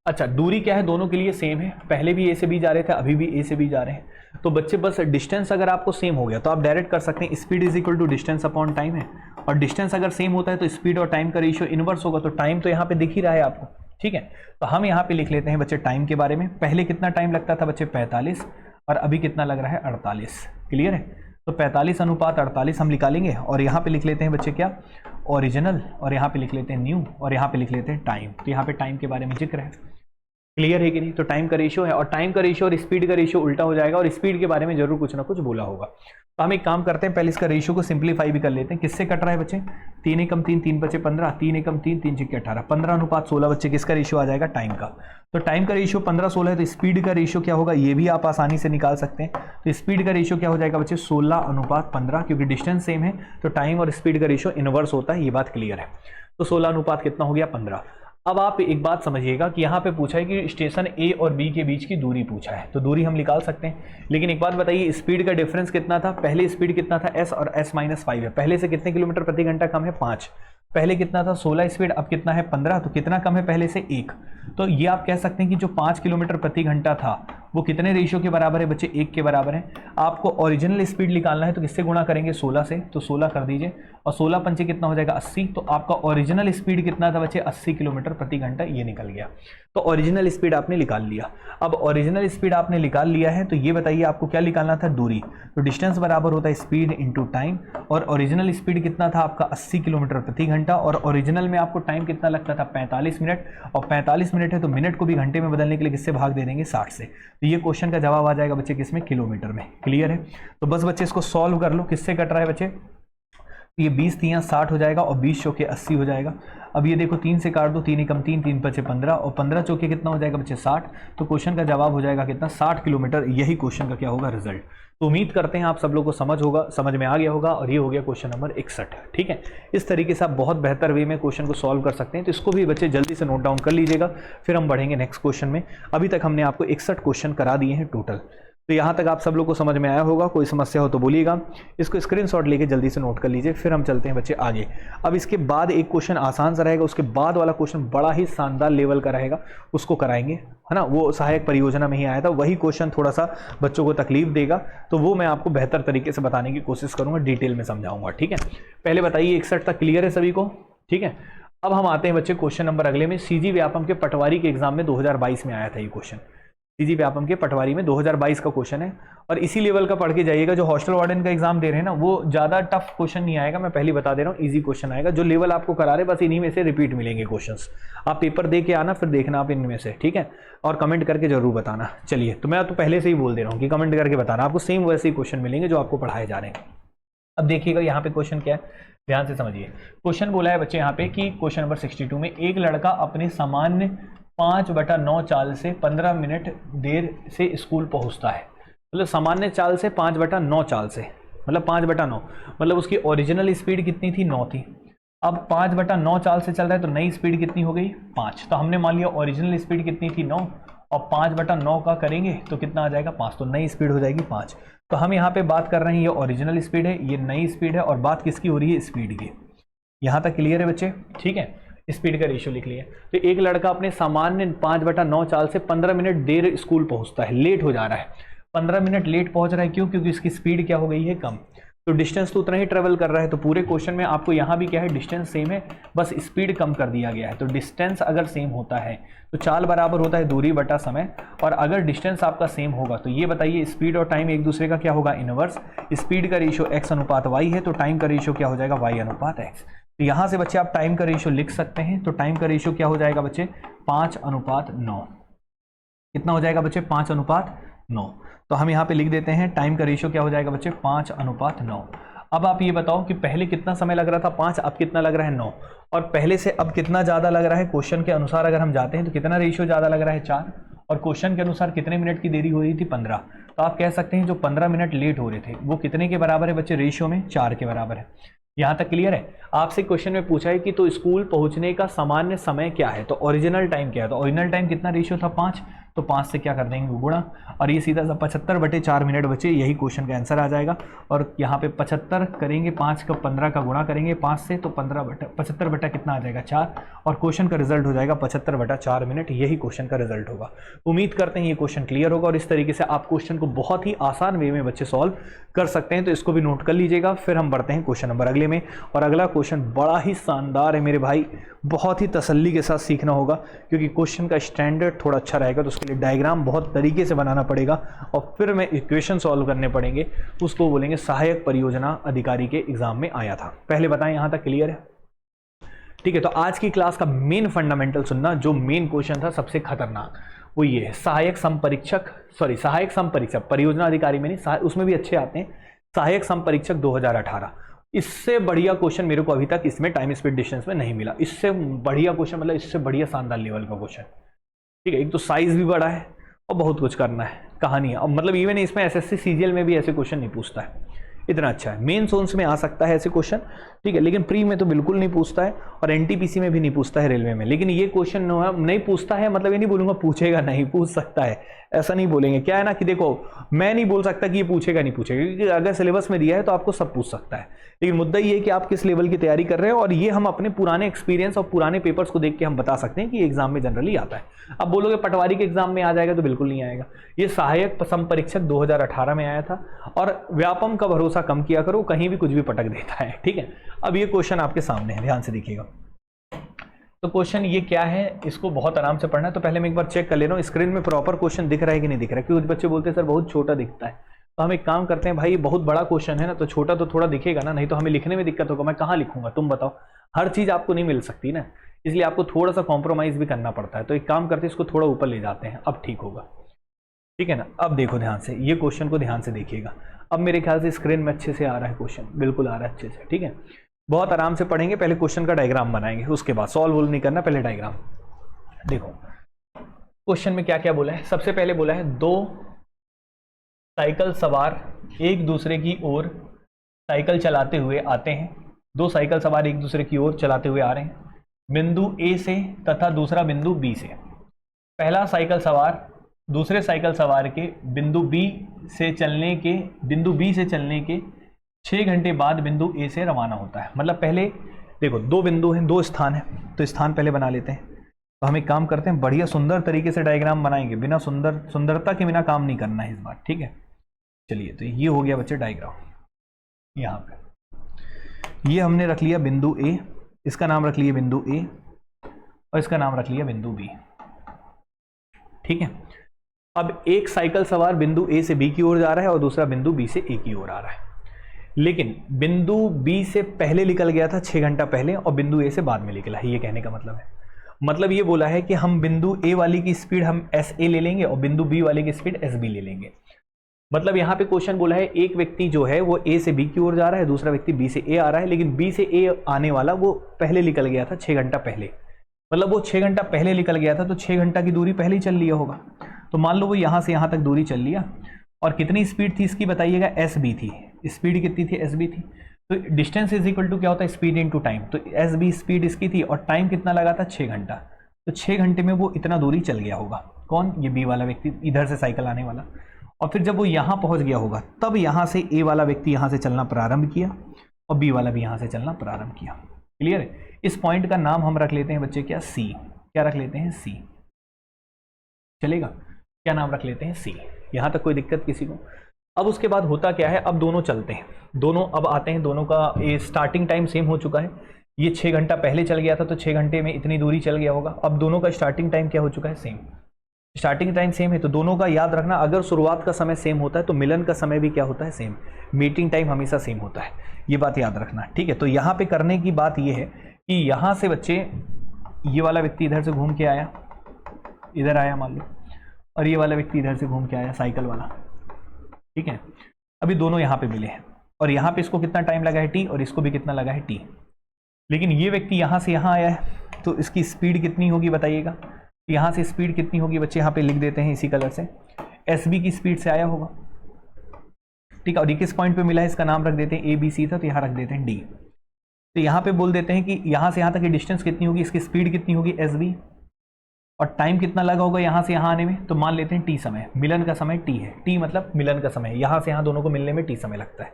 अच्छा दूरी क्या है? दोनों के लिए सेम है। पहले भी A से B जा रहे थे, अभी भी A से B जा रहे हैं। तो बच्चे बस डिस्टेंस अगर आपको सेम हो गया तो आप डायरेक्ट कर सकते हैं speed is equal to distance upon time है, और डिस्टेंस अगर सेम होता है तो स्पीड और टाइम का रेशियो इनवर्स होगा। तो टाइम तो यहाँ पे दिख ही रहा है आपको। ठीक है, तो हम यहाँ पे लिख लेते हैं बच्चे टाइम के बारे में। पहले कितना टाइम लगता था बच्चे? 45, और अभी कितना लग रहा है? 48। क्लियर है? तो 45:48 हम निकालेंगे, और यहाँ पे लिख लेते हैं बच्चे क्या? ओरिजिनल, और यहाँ पे लिख लेते हैं न्यू, और यहाँ पे लिख लेते हैं टाइम। तो यहाँ पे टाइम के बारे में जिक्र है। क्लियर है कि नहीं? तो टाइम का रेशियो है, और टाइम का रेशियो और स्पीड का रेशियो उल्टा हो जाएगा, और स्पीड के बारे में जरूर कुछ ना कुछ बोला होगा। तो हम एक काम करते हैं, पहले इसका रेशियो को सिंप्लीफाई भी कर लेते हैं। किससे कट रहा है बच्चे? 3 एकम 3, 3 बचे 15, 3 एकम 3, 3 छक्के 18, 15:16 बच्चे किसका रेशियो आ जाएगा? टाइम का। तो टाइम का रेशियो 15:16 है, तो स्पीड का रेशियो क्या होगा? ये भी आप आसानी से निकाल सकते हैं। तो स्पीड का रेशियो क्या हो जाएगा बच्चे? 16:15, क्योंकि डिस्टेंस सेम है तो टाइम और स्पीड का रेशियो इनवर्स होता है। ये बात क्लियर है। तो 16 कितना हो गया? 15। अब आप एक बात समझिएगा कि यहाँ पे पूछा है कि स्टेशन A और B के बीच की दूरी पूछा है, तो दूरी हम निकाल सकते हैं। लेकिन एक बात बताइए, स्पीड का डिफरेंस कितना था? पहले स्पीड कितना था? S, और S-5 है। पहले से कितने किलोमीटर प्रति घंटा कम है? 5। पहले कितना था? 16 स्पीड, अब कितना है? 15। तो कितना कम है पहले से? 1। तो ये आप कह सकते हैं कि जो 5 किलोमीटर प्रति घंटा था वो कितने रेशियो के बराबर है बच्चे? 1 के बराबर है। आपको ओरिजिनल स्पीड निकालना है तो किससे गुणा करेंगे? 16 से। तो 16 कर दीजिए, और 16 पंचे कितना हो जाएगा? 80। तो आपका ओरिजिनल स्पीड कितना था बच्चे? 80 किलोमीटर प्रति घंटा। ये निकल गया। तो ओरिजिनल स्पीड आपने निकाल लिया। अब ओरिजिनल स्पीड आपने निकाल लिया है, तो ये बताइए आपको क्या निकालना था? दूरी। तो डिस्टेंस बराबर होता है स्पीड इंटू टाइम, और ओरिजिनल स्पीड कितना था आपका? 80 किलोमीटर प्रति घंटा, और ओरिजिनल में आपको टाइम कितना लगता था? 45 मिनट, और 45 मिनट है तो मिनट को भी घंटे में बदलने के लिए किससे भाग दे देंगे? 60 से। तो ये क्वेश्चन का जवाब आ जाएगा बच्चे किसमें? किलोमीटर में। क्लियर है? तो बस बच्चे इसको सॉल्व कर लो। किससे कट रहा है बच्चे? ये 20 3 60 हो जाएगा, और 20 चौके 80 हो जाएगा। अब ये देखो 3 से काट दो, 3 एकम 3, 3 बचे 15, और 15 चौके कितना हो जाएगा बच्चे? 60। तो क्वेश्चन का जवाब हो जाएगा कितना? 60 किलोमीटर। यही क्वेश्चन का क्या होगा? रिजल्ट। तो उम्मीद करते हैं आप सब लोग को समझ में आ गया होगा, और ये हो गया क्वेश्चन नंबर 61। ठीक है, इस तरीके से आप बहुत बेहतर वे में क्वेश्चन को सॉल्व कर सकते हैं। तो इसको भी बच्चे जल्दी से नोट डाउन कर लीजिएगा, फिर हम बढ़ेंगे नेक्स्ट क्वेश्चन में। अभी तक हमने आपको 61 क्वेश्चन करा दिए हैं टोटल। तो यहाँ तक आप सब लोग को समझ में आया होगा, कोई समस्या हो तो बोलिएगा। इसको स्क्रीनशॉट लेके जल्दी से नोट कर लीजिए, फिर हम चलते हैं बच्चे आगे। अब इसके बाद एक क्वेश्चन आसान सा रहेगा, उसके बाद वाला क्वेश्चन बड़ा ही शानदार लेवल का रहेगा, उसको कराएंगे, है ना। वो सहायक परियोजना में ही आया था, वही क्वेश्चन थोड़ा सा बच्चों को तकलीफ देगा, तो वो मैं आपको बेहतर तरीके से बताने की कोशिश करूँगा, डिटेल में समझाऊंगा, ठीक है। पहले बताइए 61 तक क्लियर है सभी को, ठीक है। अब हम आते हैं बच्चे क्वेश्चन नंबर अगले में। सीजी व्यापम के पटवारी के एग्जाम में 2022 में आया था ये क्वेश्चन, सीजी व्यापम के पटवारी में 2022 का क्वेश्चन है, और इसी लेवल का पढ़ के जाइएगा। जो हॉस्टल वार्डन का एग्जाम दे रहे हैं ना, वो ज़्यादा टफ क्वेश्चन नहीं आएगा, मैं पहले बता दे रहा हूँ, इजी क्वेश्चन आएगा। जो लेवल आपको करा रहे बस इन्हीं में से रिपीट मिलेंगे क्वेश्चंस, आप पेपर दे के आना, फिर देखना आप इनमें से, ठीक है, और कमेंट करके जरूर बताना। चलिए, तो मैं तो पहले से ही बोल दे रहा हूँ कि कमेंट करके बताना, आपको सेम वैसे ही क्वेश्चन मिलेंगे जो आपको पढ़ाए जा रहे हैं। अब देखिएगा यहाँ पे क्वेश्चन क्या है, ध्यान से समझिए। क्वेश्चन बोला है बच्चे यहाँ पे कि क्वेश्चन नंबर 62 में, एक लड़का अपने सामान्य 5/9 चाल से 15 मिनट देर से स्कूल पहुंचता है। मतलब सामान्य चाल से 5/9 चाल से, मतलब 5/9, मतलब उसकी ओरिजिनल स्पीड कितनी थी, 9 थी। अब 5/9 चाल से चल रहा है तो नई स्पीड कितनी हो गई, 5। तो हमने मान लिया ओरिजिनल स्पीड कितनी थी, 9, और 5/9 का करेंगे तो कितना आ जाएगा, 5। तो नई स्पीड हो जाएगी 5। तो हम यहाँ पे बात कर रहे हैं, ये ओरिजिनल स्पीड है, ये नई स्पीड है, और बात किसकी हो रही है, स्पीड की। यहाँ तक क्लियर है बच्चे, ठीक है। स्पीड का रेशियो लिख लिया। तो एक लड़का अपने सामान्य 5/9 चाल से 15 मिनट देर स्कूल पहुंचता है, लेट हो जा रहा है, 15 मिनट लेट पहुंच रहा है, क्यों, क्योंकि इसकी स्पीड क्या हो गई है, कम। तो डिस्टेंस तो उतना ही ट्रेवल कर रहा है। तो पूरे क्वेश्चन में आपको यहाँ भी क्या है, डिस्टेंस सेम है, बस स्पीड कम कर दिया गया है। तो डिस्टेंस अगर सेम होता है तो चाल बराबर होता है दूरी बटा समय, और अगर डिस्टेंस आपका सेम होगा तो ये बताइए स्पीड और टाइम एक दूसरे का क्या होगा, इनवर्स। स्पीड का रेशियो x/y है, तो टाइम का रेशियो क्या हो जाएगा, y/x। तो यहाँ से बच्चे आप टाइम का रेशियो लिख सकते हैं। तो टाइम का रेशियो क्या हो जाएगा बच्चे, 5/9। कितना हो जाएगा बच्चे, 5/9। तो हम यहाँ पे लिख देते हैं टाइम का रेशियो क्या हो जाएगा बच्चे, 5/9। अब आप ये बताओ कि पहले कितना समय लग रहा था, 5, अब कितना लग रहा है, 9, और पहले से अब कितना ज़्यादा लग रहा है। क्वेश्चन के अनुसार अगर हम जाते हैं तो कितना रेशियो ज़्यादा लग रहा है, 4, और क्वेश्चन के अनुसार कितने मिनट की देरी हो रही थी, 15। तो आप कह सकते हैं जो 15 मिनट लेट हो रहे थे वो कितने के बराबर है बच्चे, रेशियो में 4 के बराबर है। यहाँ तक क्लियर है। आपसे क्वेश्चन में पूछा है कि तो स्कूल पहुंचने का सामान्य समय क्या है, तो ओरिजिनल टाइम क्या है। तो ओरिजिनल टाइम कितना रेशियो था, 5, तो 5 से क्या कर देंगे, गुणा, और ये सीधा सा 75/4 मिनट बचे, यही क्वेश्चन का आंसर आ जाएगा। और यहाँ पे 75 करेंगे, 5 का 15 का गुणा करेंगे 5 से, तो 75 बटा कितना आ जाएगा, 4, और क्वेश्चन का रिजल्ट हो जाएगा 75/4 मिनट, यही क्वेश्चन का रिजल्ट होगा। उम्मीद करते हैं ये क्वेश्चन क्लियर होगा, और इस तरीके से आप क्वेश्चन को बहुत ही आसान वे में बच्चे सॉल्व कर सकते हैं। तो इसको भी नोट कर लीजिएगा। फिर हम बढ़ते हैं क्वेश्चन नंबर अगले में, और अगला क्वेश्चन बड़ा ही शानदार है मेरे भाई, बहुत ही तसल्ली के साथ सीखना होगा, क्योंकि क्वेश्चन का स्टैंडर्ड थोड़ा अच्छा रहेगा। तो उसके लिए डायग्राम बहुत तरीके से बनाना पड़ेगा, और फिर में इक्वेशन सॉल्व करने पड़ेंगे। उसको बोलेंगे सहायक परियोजना अधिकारी के एग्जाम में आया था। पहले बताएं, यहाँ तक क्लियर है, ठीक है। तो आज की क्लास का मेन फंडामेंटल सुनना, जो मेन क्वेश्चन था सबसे खतरनाक, वो ये है सहायक संपरीक्षक, परियोजना अधिकारी में नहीं, उसमें भी अच्छे आते हैं, सहायक संपरीक्षक 2018। इससे बढ़िया क्वेश्चन मेरे को अभी तक इसमें टाइम स्पीड डिस्टेंस में नहीं मिला। इससे बढ़िया क्वेश्चन, मतलब इससे बढ़िया शानदार लेवल का क्वेश्चन, ठीक है। एक तो साइज भी बड़ा है और बहुत कुछ करना है, कहानी है, और मतलब इवन इसमें एसएससी सीजीएल में भी ऐसे क्वेश्चन नहीं पूछता है, इतना अच्छा है। मेन सोर्स में आ सकता है ऐसे क्वेश्चन, ठीक है, लेकिन प्री में तो बिल्कुल नहीं पूछता है, और एनटीपीसी में भी नहीं पूछता है, रेलवे में। लेकिन ये क्वेश्चन नहीं पूछता है, मतलब ये नहीं बोलूंगा पूछेगा नहीं, पूछ सकता है, ऐसा नहीं बोलेंगे। क्या है ना कि देखो, मैं नहीं बोल सकता कि ये पूछेगा नहीं पूछेगा, क्योंकि अगर सिलेबस में दिया है तो आपको सब पूछ सकता है। लेकिन मुद्दा ये है कि आप किस लेवल की तैयारी कर रहे हो, और ये हम अपने पुराने एक्सपीरियंस और पुराने पेपर्स को देख के हम बता सकते हैं कि एग्जाम में जनरली आता है। अब बोलोगे पटवारी के एग्जाम में आ जाएगा, तो बिल्कुल नहीं आएगा। ये सहायक संपरीक्षक 2018 में आया था, और व्यापम का भरोसा कम किया करो, कहीं भी कुछ भी पटक देता है, ठीक है। अब ये क्वेश्चन आपके सामने है, ध्यान से देखिएगा। तो क्वेश्चन ये क्या है, इसको बहुत आराम से पढ़ना है। तो पहले मैं एक बार चेक कर ले रहा हूँ स्क्रीन में प्रॉपर क्वेश्चन दिख रहा है कि नहीं दिख रहा है, क्योंकि बच्चे बोलते हैं सर बहुत छोटा दिखता है। तो हम एक काम करते हैं भाई, बहुत बड़ा क्वेश्चन है ना, तो छोटा तो थोड़ा दिखेगा ना, नहीं तो हमें लिखने में दिक्कत होगा। मैं कहाँ लिखूंगा, तुम बताओ, हर चीज आपको नहीं मिल सकती ना, इसलिए आपको थोड़ा सा कॉम्प्रोमाइज भी करना पड़ता है। तो एक काम करते हैं, इसको थोड़ा ऊपर ले जाते हैं, अब ठीक होगा, ठीक है ना। अब देखो ध्यान से, ये क्वेश्चन को ध्यान से देखिएगा। अब मेरे ख्याल से स्क्रीन में अच्छे से आ रहा है क्वेश्चन, बिल्कुल आ रहा है अच्छे से, ठीक है। बहुत आराम से पढ़ेंगे, पहले क्वेश्चन का डायग्राम बनाएंगे, उसके बाद सॉल्व नहीं करना, पहले डायग्राम देखो। क्वेश्चन में क्या क्या बोला है, सबसे पहले बोला है 2 साइकिल सवार एक दूसरे की ओर साइकिल चलाते हुए आते हैं। 2 साइकिल सवार एक दूसरे की ओर चलाते हुए आ रहे हैं, बिंदु ए से तथा दूसरा बिंदु बी से। पहला साइकिल सवार दूसरे साइकिल सवार के बिंदु बी से चलने के 6 घंटे बाद बिंदु ए से रवाना होता है। मतलब पहले देखो दो बिंदु हैं, दो स्थान है, तो स्थान पहले बना लेते हैं। तो हम एक काम करते हैं, बढ़िया सुंदर तरीके से डायग्राम बनाएंगे, बिना सुंदरता के बिना काम नहीं करना है इस बार, ठीक है। चलिए, तो ये हो गया बच्चे डायग्राम। यहाँ पे ये हमने रख लिया बिंदु ए, इसका नाम रख लिया बिंदु ए और इसका नाम रख लिया बिंदु बी, ठीक है। अब एक साइकिल सवार बिंदु ए से बी की ओर जा रहा है और दूसरा बिंदु बी से ए की ओर आ रहा है, लेकिन बिंदु बी से पहले निकल गया था 6 घंटा पहले और बिंदु ए से बाद में निकला है। ये कहने का मतलब ये बोला है कि हम बिंदु ए वाली की स्पीड हम एस ए ले लेंगे और बिंदु बी वाली की स्पीड एस बी ले लेंगे। मतलब यहाँ पे क्वेश्चन बोला है एक व्यक्ति जो है वो ए से बी की ओर जा रहा है, दूसरा व्यक्ति बी से ए आ रहा है, लेकिन बी से ए आने वाला वो पहले निकल गया था 6 घंटा पहले। मतलब वो 6 घंटा पहले निकल गया था तो 6 घंटा की दूरी पहले ही चल लिया होगा। तो मान लो वो यहाँ से यहाँ तक दूरी चल लिया और कितनी स्पीड थी इसकी बताइएगा, एस बी थी। स्पीड कितनी थी, एस बी थी। तो डिस्टेंस इज इक्वल टू क्या होता है, स्पीड इनटू टाइम। तो एस बी स्पीड इसकी थी और टाइम कितना लगा था, 6 घंटा। तो 6 घंटे में वो इतना दूरी चल गया होगा। कौन, ये बी वाला व्यक्ति, इधर से साइकिल आने वाला। और फिर जब वो यहाँ पहुँच गया होगा तब यहाँ से ए वाला व्यक्ति यहाँ से चलना प्रारंभ किया और बी वाला भी यहाँ से चलना प्रारंभ किया। क्लियर है। इस पॉइंट का नाम हम रख लेते हैं बच्चे क्या, सी। क्या रख लेते हैं, सी। चलेगा, क्या नाम रख लेते हैं, सी। यहाँ तक कोई दिक्कत किसी को। अब उसके बाद होता क्या है, अब दोनों चलते हैं, दोनों अब आते हैं, दोनों का ये स्टार्टिंग टाइम सेम हो चुका है। ये 6 घंटा पहले चल गया था तो 6 घंटे में इतनी दूरी चल गया होगा। अब दोनों का स्टार्टिंग टाइम क्या हो चुका है, सेम। स्टार्टिंग टाइम सेम है तो दोनों का याद रखना, अगर शुरुआत का समय सेम होता है तो मिलन का समय भी क्या होता है, सेम। मीटिंग टाइम हमेशा सेम होता है, ये बात याद रखना, ठीक है। तो यहाँ पे करने की बात ये है कि यहाँ से बच्चे ये वाला व्यक्ति इधर से घूम के आया, इधर आया मान लो, और ये वाला व्यक्ति इधर से घूम के आया, साइकिल वाला, ठीक है। अभी दोनों यहाँ पे मिले हैं और यहाँ पे इसको कितना टाइम लगा है, टी, और इसको भी कितना लगा है, टी। लेकिन ये व्यक्ति यहाँ से यहाँ आया है तो इसकी स्पीड कितनी होगी बताइएगा। यहाँ से स्पीड कितनी होगी बच्चे, यहाँ पे लिख देते हैं इसी कलर से, एस बी की स्पीड से आया होगा, ठीक है। और किस पॉइंट पे मिला है, इसका नाम रख देते हैं ए बी सी था तो यहाँ रख देते हैं डी। तो यहाँ पे बोल देते हैं कि यहाँ से यहाँ तक की डिस्टेंस कितनी होगी, इसकी स्पीड कितनी होगी, एस बी, और टाइम कितना लगा होगा यहाँ से यहाँ आने में, तो मान लेते हैं टी समय, मिलन का समय टी है। टी मतलब मिलन का समय, यहाँ से यहाँ दोनों को मिलने में टी समय लगता है।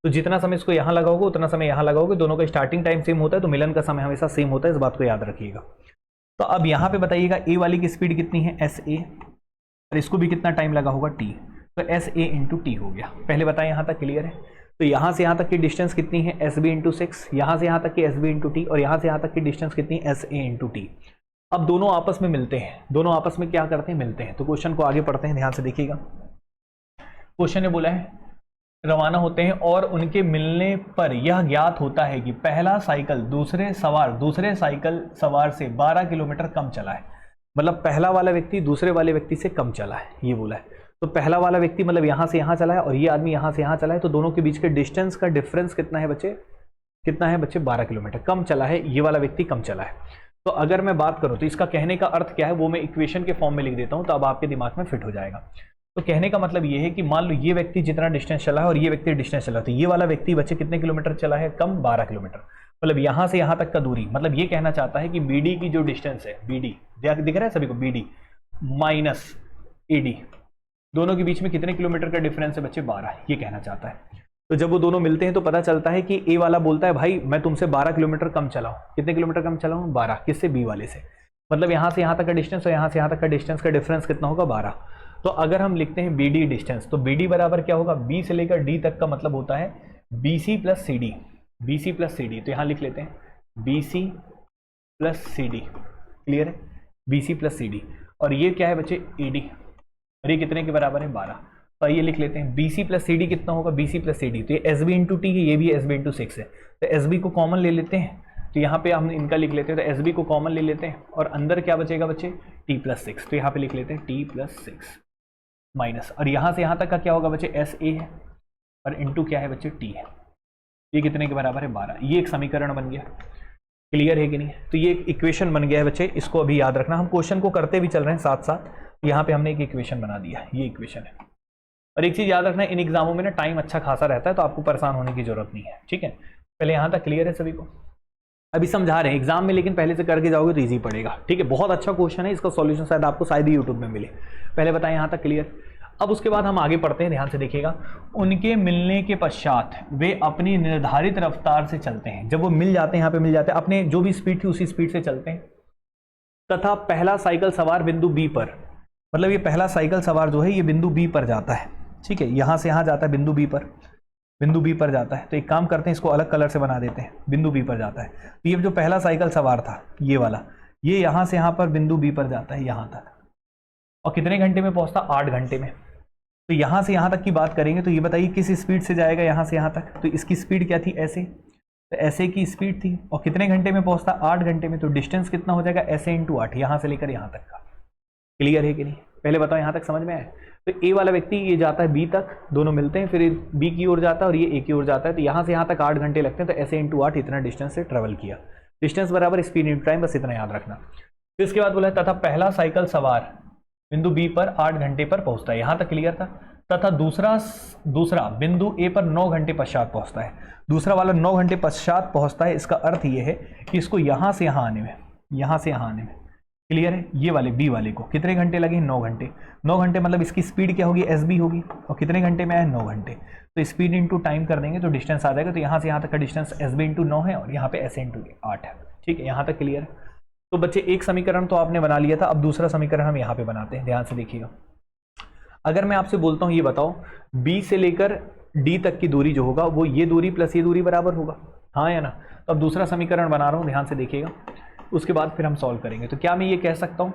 तो जितना समय इसको यहाँ लगा होगा उतना समय यहाँ लगा होगा, दोनों का स्टार्टिंग टाइम सेम होता है तो मिलन का समय हमेशा सेम होता है, इस बात को याद रखिएगा। तो अब यहाँ पे बताइएगा ए वाली की स्पीड कितनी है, एस ए, और इसको भी कितना टाइम लगा होगा, टी। तो एस ए इंटू टी हो गया। पहले बताएं यहाँ तक क्लियर है। तो यहाँ से यहाँ तक की डिस्टेंस कितनी है, एस बी इंटू 6, यहाँ से यहाँ तक की एस बी इंटू टी, और यहाँ से यहाँ तक की डिस्टेंस कितनी है, एस ए इंटू टी। अब दोनों आपस में मिलते हैं, दोनों आपस में क्या करते हैं, मिलते हैं। तो क्वेश्चन को आगे पढ़ते हैं, ध्यान से देखिएगा। क्वेश्चन ने बोला है रवाना होते हैं और उनके मिलने पर यह ज्ञात होता है कि पहला साइकिल दूसरे साइकिल सवार से 12 किलोमीटर कम चला है। मतलब पहला वाला व्यक्ति दूसरे वाले व्यक्ति से कम चला है, ये बोला है। तो पहला वाला व्यक्ति मतलब यहाँ से यहाँ चला है और ये आदमी यहाँ से यहाँ चला है, तो दोनों के बीच के डिस्टेंस का डिफरेंस कितना है बच्चे, कितना है बच्चे, 12 किलोमीटर कम चला है, ये वाला व्यक्ति कम चला है। तो अगर मैं बात करूँ तो इसका कहने का अर्थ क्या है वो मैं इक्वेशन के फॉर्म में लिख देता हूँ, तो अब आपके दिमाग में फिट हो जाएगा। तो कहने का मतलब ये है कि मान लो ये व्यक्ति जितना डिस्टेंस चला है और ये व्यक्ति डिस्टेंस चला है, तो ये वाला व्यक्ति बच्चे कितने किलोमीटर चला है, कम, 12 किलोमीटर। मतलब यहाँ से यहाँ तक का दूरी, मतलब ये कहना चाहता है कि बीडी की जो डिस्टेंस है, बीडी दिख रहा है सभी को, बीडी माइनस एडी, दोनों के बीच में कितने किलोमीटर का डिफरेंस है बच्चे, 12, ये कहना चाहता है। तो जब वो दोनों मिलते हैं तो पता चलता है कि ए वाला बोलता है भाई मैं तुमसे 12 किलोमीटर कम चलाऊं। कितने किलोमीटर कम चलाऊं, 12। किससे, बी वाले से। मतलब यहाँ से यहाँ तक का डिस्टेंस और यहाँ से यहाँ तक का डिस्टेंस का डिफरेंस कितना होगा, 12। तो अगर हम लिखते हैं बी डी डिस्टेंस, तो बी डी बराबर क्या होगा, बी से लेकर डी तक का मतलब होता है B C plus C D, B C plus C D. तो यहाँ लिख लेते हैं B C plus C D, clear है, B C plus C D. और ये क्या है बच्चे, ए डी, और ये कितने के बराबर है, 12। तो ये लिख लेते हैं B C plus C D कितना होगा, B C plus C D. तो ये एस बी इंटू टी है, ये भी एस बी इंटू 6 है। तो एस बी को कॉमन ले लेते हैं, तो यहाँ पे हम इनका लिख लेते हैं, तो एस बी को कॉमन ले लेते हैं और अंदर क्या बचेगा बच्चे, टी प्लस 6। तो यहाँ पे लिख लेते हैं टी प्लस 6 माइनस, और यहाँ से यहाँ तक का क्या होगा बच्चे, एस ए है और इंटू क्या है बच्चे, टी है। ये कितने के बराबर है, 12। ये एक समीकरण बन गया, क्लियर है कि नहीं। तो ये एक इक्वेशन बन गया है बच्चे, इसको अभी याद रखना। हम क्वेश्चन को करते भी चल रहे हैं साथ साथ, यहाँ पे हमने एक इक्वेशन बना दिया, ये इक्वेशन है। और एक चीज़ याद रखना, इन एग्जामों में ना टाइम अच्छा खासा रहता है, तो आपको परेशान होने की जरूरत नहीं है, ठीक है। पहले यहाँ तक क्लियर है सभी को, अभी समझा रहे हैं एग्जाम में, लेकिन पहले से करके जाओगे तो ईजी पड़ेगा, ठीक है। बहुत अच्छा क्वेश्चन है, इसका सॉल्यूशन शायद आपको यूट्यूब में मिले। पहले बताएं यहाँ तक क्लियर। अब उसके बाद हम आगे पढ़ते हैं, ध्यान से देखिएगा। उनके मिलने के पश्चात वे अपनी निर्धारित रफ्तार से चलते हैं। जब वो मिल जाते हैं, यहाँ पे मिल जाते हैं, अपने जो भी स्पीड थी उसी स्पीड से चलते हैं। तथा पहला साइकिल सवार बिंदु बी पर, मतलब ये पहला साइकिल सवार जो है ये बिंदु बी पर जाता है, ठीक है, यहां से यहां जाता है, बिंदु बी पर जाता है। तो एक काम करते हैं, इसको अलग कलर से बना देते हैं, बिंदु बी पर जाता है। तो ये जो पहला साइकिल सवार था ये वाला, ये यहां से यहां पर बिंदु बी पर जाता है, यहां तक, और कितने घंटे में पहुंचता, 8 घंटे में। तो यहां से यहां तक की बात करेंगे तो ये बताइए किस स्पीड से जाएगा यहां से यहां तक। तो इसकी स्पीड क्या थी, ऐसे, तो ऐसे की स्पीड थी, और कितने घंटे में पहुंचता, 8 घंटे में। तो डिस्टेंस कितना हो जाएगा, ऐसे इंटू 8, यहां से लेकर यहां तक का। क्लियर है कि नहीं, पहले बताओ यहां तक समझ में आया। तो ए वाला व्यक्ति ये जाता है बी तक, दोनों मिलते हैं, फिर बी की ओर जाता है और ये ए की ओर जाता है। तो यहां से यहां तक 8 घंटे लगते हैं। तो ऐसे इंटू 8 इतना डिस्टेंस से ट्रेवल किया, डिस्टेंस बराबर स्पीड इंटू टाइम, बस इतना याद रखना। फिर इसके बाद बोला तथा पहला साइकिल सवार बिंदु बी पर 8 घंटे पर पहुंचता है, यहां तक क्लियर था। तथा दूसरा बिंदु ए पर 9 घंटे पश्चात पहुंचता है। दूसरा वाला 9 घंटे पश्चात पहुंचता है, इसका अर्थ ये है कि इसको यहां से यहां आने में, क्लियर है। ये वाले बी वाले को कितने घंटे लगे, 9 घंटे। 9 घंटे मतलब इसकी स्पीड क्या होगी, एस बी होगी, और कितने घंटे में आया, 9 घंटे। तो स्पीड इंटू टाइम कर देंगे तो डिस्टेंस आ जाएगा। तो यहाँ से यहाँ तक का डिस्टेंस एस बी इंटू 9 है, और यहाँ पे एस इंटू 8 है, ठीक है, यहाँ तक क्लियर है। तो बच्चे एक समीकरण तो आपने बना लिया था, अब दूसरा समीकरण हम यहाँ पे बनाते हैं, ध्यान से देखिएगा। अगर मैं आपसे बोलता हूँ ये बताओ बी से लेकर डी तक की दूरी जो होगा वो ये दूरी प्लस ये दूरी बराबर होगा, हाँ या ना। तो अब दूसरा समीकरण बना रहा हूँ, ध्यान से देखिएगा, उसके बाद फिर हम सॉल्व करेंगे। तो क्या मैं ये कह सकता हूँ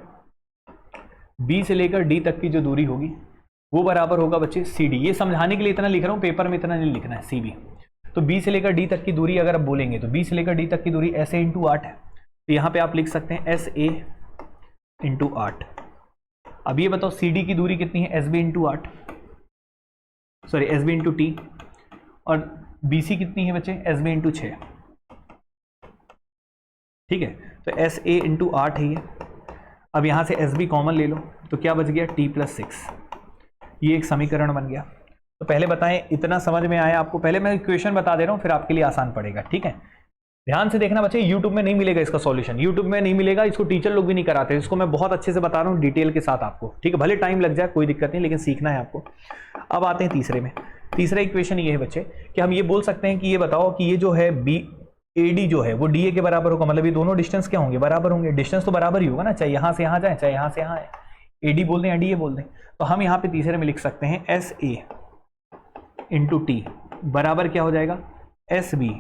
बी से लेकर डी तक की जो दूरी होगी वो बराबर होगा बच्चे सी डी। ये समझाने के लिए इतना लिख रहा हूँ, पेपर में इतना नहीं लिखना है, सी बी। तो बी से लेकर डी तक की दूरी अगर आप बोलेंगे तो बी से लेकर डी तक की दूरी एस ए इंटू 8 है। तो यहाँ पे आप लिख सकते हैं एस ए इंटू 8। अब ये बताओ सी डी की दूरी कितनी है, S B into 8, sorry S B into T, और बी सी कितनी है बच्चे, एस बी इंटू 6, ठीक है। तो एस ए इंटू 8 है ये। अब यहाँ से एस बी कॉमन ले लो तो क्या बच गया, टी प्लस 6। ये एक समीकरण बन गया। तो पहले बताएं इतना समझ में आया आपको, पहले मैं इक्वेशन बता दे रहा हूँ फिर आपके लिए आसान पड़ेगा, ठीक है। ध्यान से देखना बच्चे, YouTube में नहीं मिलेगा इसका सॉल्यूशन, YouTube में नहीं मिलेगा, इसको टीचर लोग भी नहीं कराते, इसको मैं बहुत अच्छे से बता रहा हूँ डिटेल के साथ आपको, ठीक है। भले टाइम लग जाए कोई दिक्कत नहीं, लेकिन सीखना है आपको। अब आते हैं तीसरे में। तीसरा इक्वेशन ये है बच्चे कि हम ये बोल सकते हैं कि ये बताओ कि ये जो है बी ए डी जो है वो डी ए के बराबर होगा, मतलब ये दोनों डिस्टेंस क्या होंगे, बराबर होंगे। डिस्टेंस तो बराबर ही होगा ना, चाहे यहाँ से यहाँ जाए चाहे यहाँ से यहाँ आए, ए डी बोल दें या डी ए बोल दें। तो हम यहाँ पे तीसरे में लिख सकते हैं एस ए इंटू टी बराबर क्या हो जाएगा, एस बी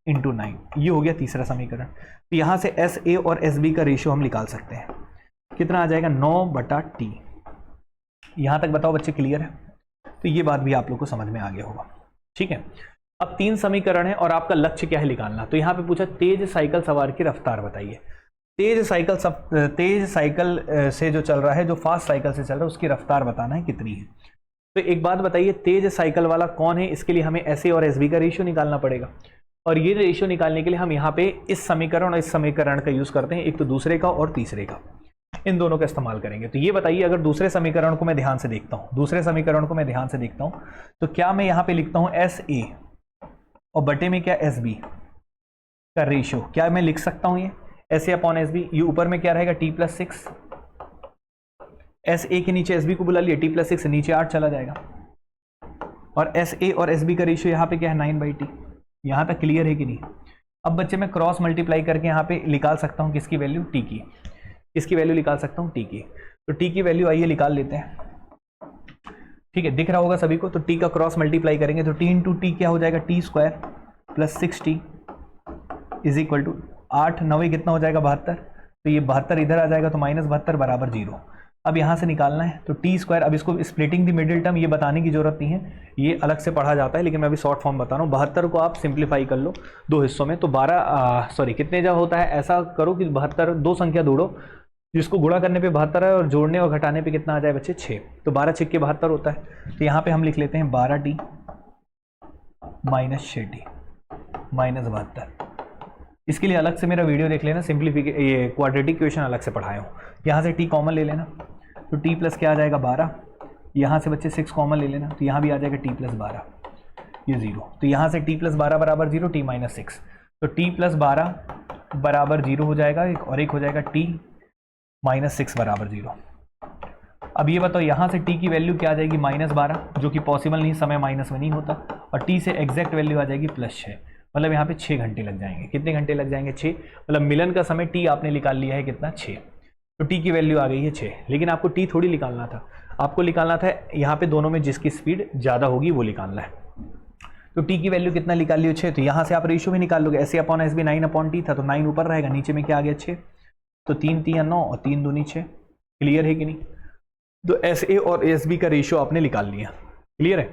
इंटू 9। ये हो गया तीसरा समीकरण। तो यहाँ से एस ए और एस बी का रेशियो हम निकाल सकते हैं, कितना आ जाएगा, 9/t। यहाँ तक बताओ बच्चे क्लियर है। तो ये बात भी आप लोग को समझ में आ गया होगा, ठीक है। अब 3 समीकरण है और आपका लक्ष्य क्या है, निकालना। तो यहाँ पे पूछा तेज साइकिल सवार की रफ्तार बताइए। तेज साइकिल से जो चल रहा है, जो फास्ट साइकिल से चल रहा है, उसकी रफ्तार बताना है कितनी है। तो एक बात बताइए, तेज साइकिल वाला कौन है, इसके लिए हमें एस ए और एस बी का रेशियो निकालना पड़ेगा। और ये रेशियो निकालने के लिए हम यहाँ पे इस समीकरण और इस समीकरण का यूज करते हैं, एक तो दूसरे का और तीसरे का, इन दोनों का इस्तेमाल करेंगे। तो ये बताइए अगर दूसरे समीकरण को मैं ध्यान से देखता हूँ, तो क्या मैं यहाँ पे लिखता हूँ एस ए और बटे में क्या एस बी का रेशियो, क्या मैं लिख सकता हूँ ये S A upon S B. ये ऊपर में क्या रहेगा, टी प्लस 6, एस ए के नीचे एस बी को बुला लिया, टी प्लस 6 नीचे 8 चला जाएगा, और एस ए और एस बी का रेशियो यहाँ पे क्या है, 9/t। यहाँ तक क्लियर है कि नहीं। अब बच्चे मैं क्रॉस मल्टीप्लाई करके यहाँ पे निकाल सकता हूँ किसकी वैल्यू, टी की। इसकी वैल्यू निकाल सकता हूँ टी की। तो टी की वैल्यू आइए निकाल लेते हैं, ठीक है, दिख रहा होगा सभी को। तो टी का क्रॉस मल्टीप्लाई करेंगे तो टी इंटू टी क्या हो जाएगा, T square plus 6t is equal to 8 9 कितना हो जाएगा, 72। तो ये 72 इधर आ जाएगा, तो -72 बराबर 0। अब यहाँ से निकालना है तो टी स्क्वायर। अब इसको स्प्लिटिंग द मिडिल टर्म ये बताने की जरूरत नहीं है, ये अलग से पढ़ा जाता है, लेकिन मैं अभी शॉर्ट फॉर्म बता रहा हूँ। 72 को आप सिंप्लीफाई कर लो 2 हिस्सों में, तो 12 कितने जब होता है, ऐसा करो कि 72 दो संख्या जोड़ो, जिसको गुणा करने पे 72 है और जोड़ने और घटाने पे कितना आ जाए बच्चे, 6। तो 12 6 के 72 होता है। तो यहाँ पे हम लिख लेते हैं 12t माइनस 6t माइनस 72। इसके लिए अलग से मेरा वीडियो देख लेना, सिंप्लीफिकेशन ये क्वाड्रेटिक इक्वेशन अलग से पढ़ाया हूँ। यहाँ से t कॉमन ले लेना, तो t प्लस क्या आ जाएगा 12। यहाँ से बच्चे 6 कॉमन ले लेना, तो यहाँ भी आ जाएगा t प्लस 12, ये 0। तो यहाँ से t प्लस 12 बराबर 0, t माइनस 6। तो t प्लस 12 बराबर 0 हो जाएगा, और एक हो जाएगा t माइनस 6 बराबर 0। अब ये बताओ यहाँ से t की वैल्यू क्या आ जाएगी -12, जो कि पॉसिबल नहीं, समय माइनस में नहीं होता, और t से एग्जैक्ट वैल्यू आ जाएगी +6, मतलब यहाँ पे 6 घंटे लग जाएंगे। कितने घंटे लग जाएंगे? 6, मतलब मिलन का समय t आपने निकाल लिया है कितना? 6। तो t की वैल्यू आ गई है 6, लेकिन आपको t थोड़ी निकालना था, आपको निकालना था यहाँ पे दोनों में जिसकी स्पीड ज़्यादा होगी वो निकालना है। तो t की वैल्यू कितना निकाल लियो? 6। तो यहाँ से आप रेशियो भी निकाल लोगे, SA अपॉन SB 9/t था, तो 9 ऊपर रहेगा, नीचे में क्या आ गया? 6। तो 3 3 9 और 3 दूनी 6। क्लियर है कि नहीं? तो SA और SB का रेशियो आपने निकाल लिया। क्लियर है?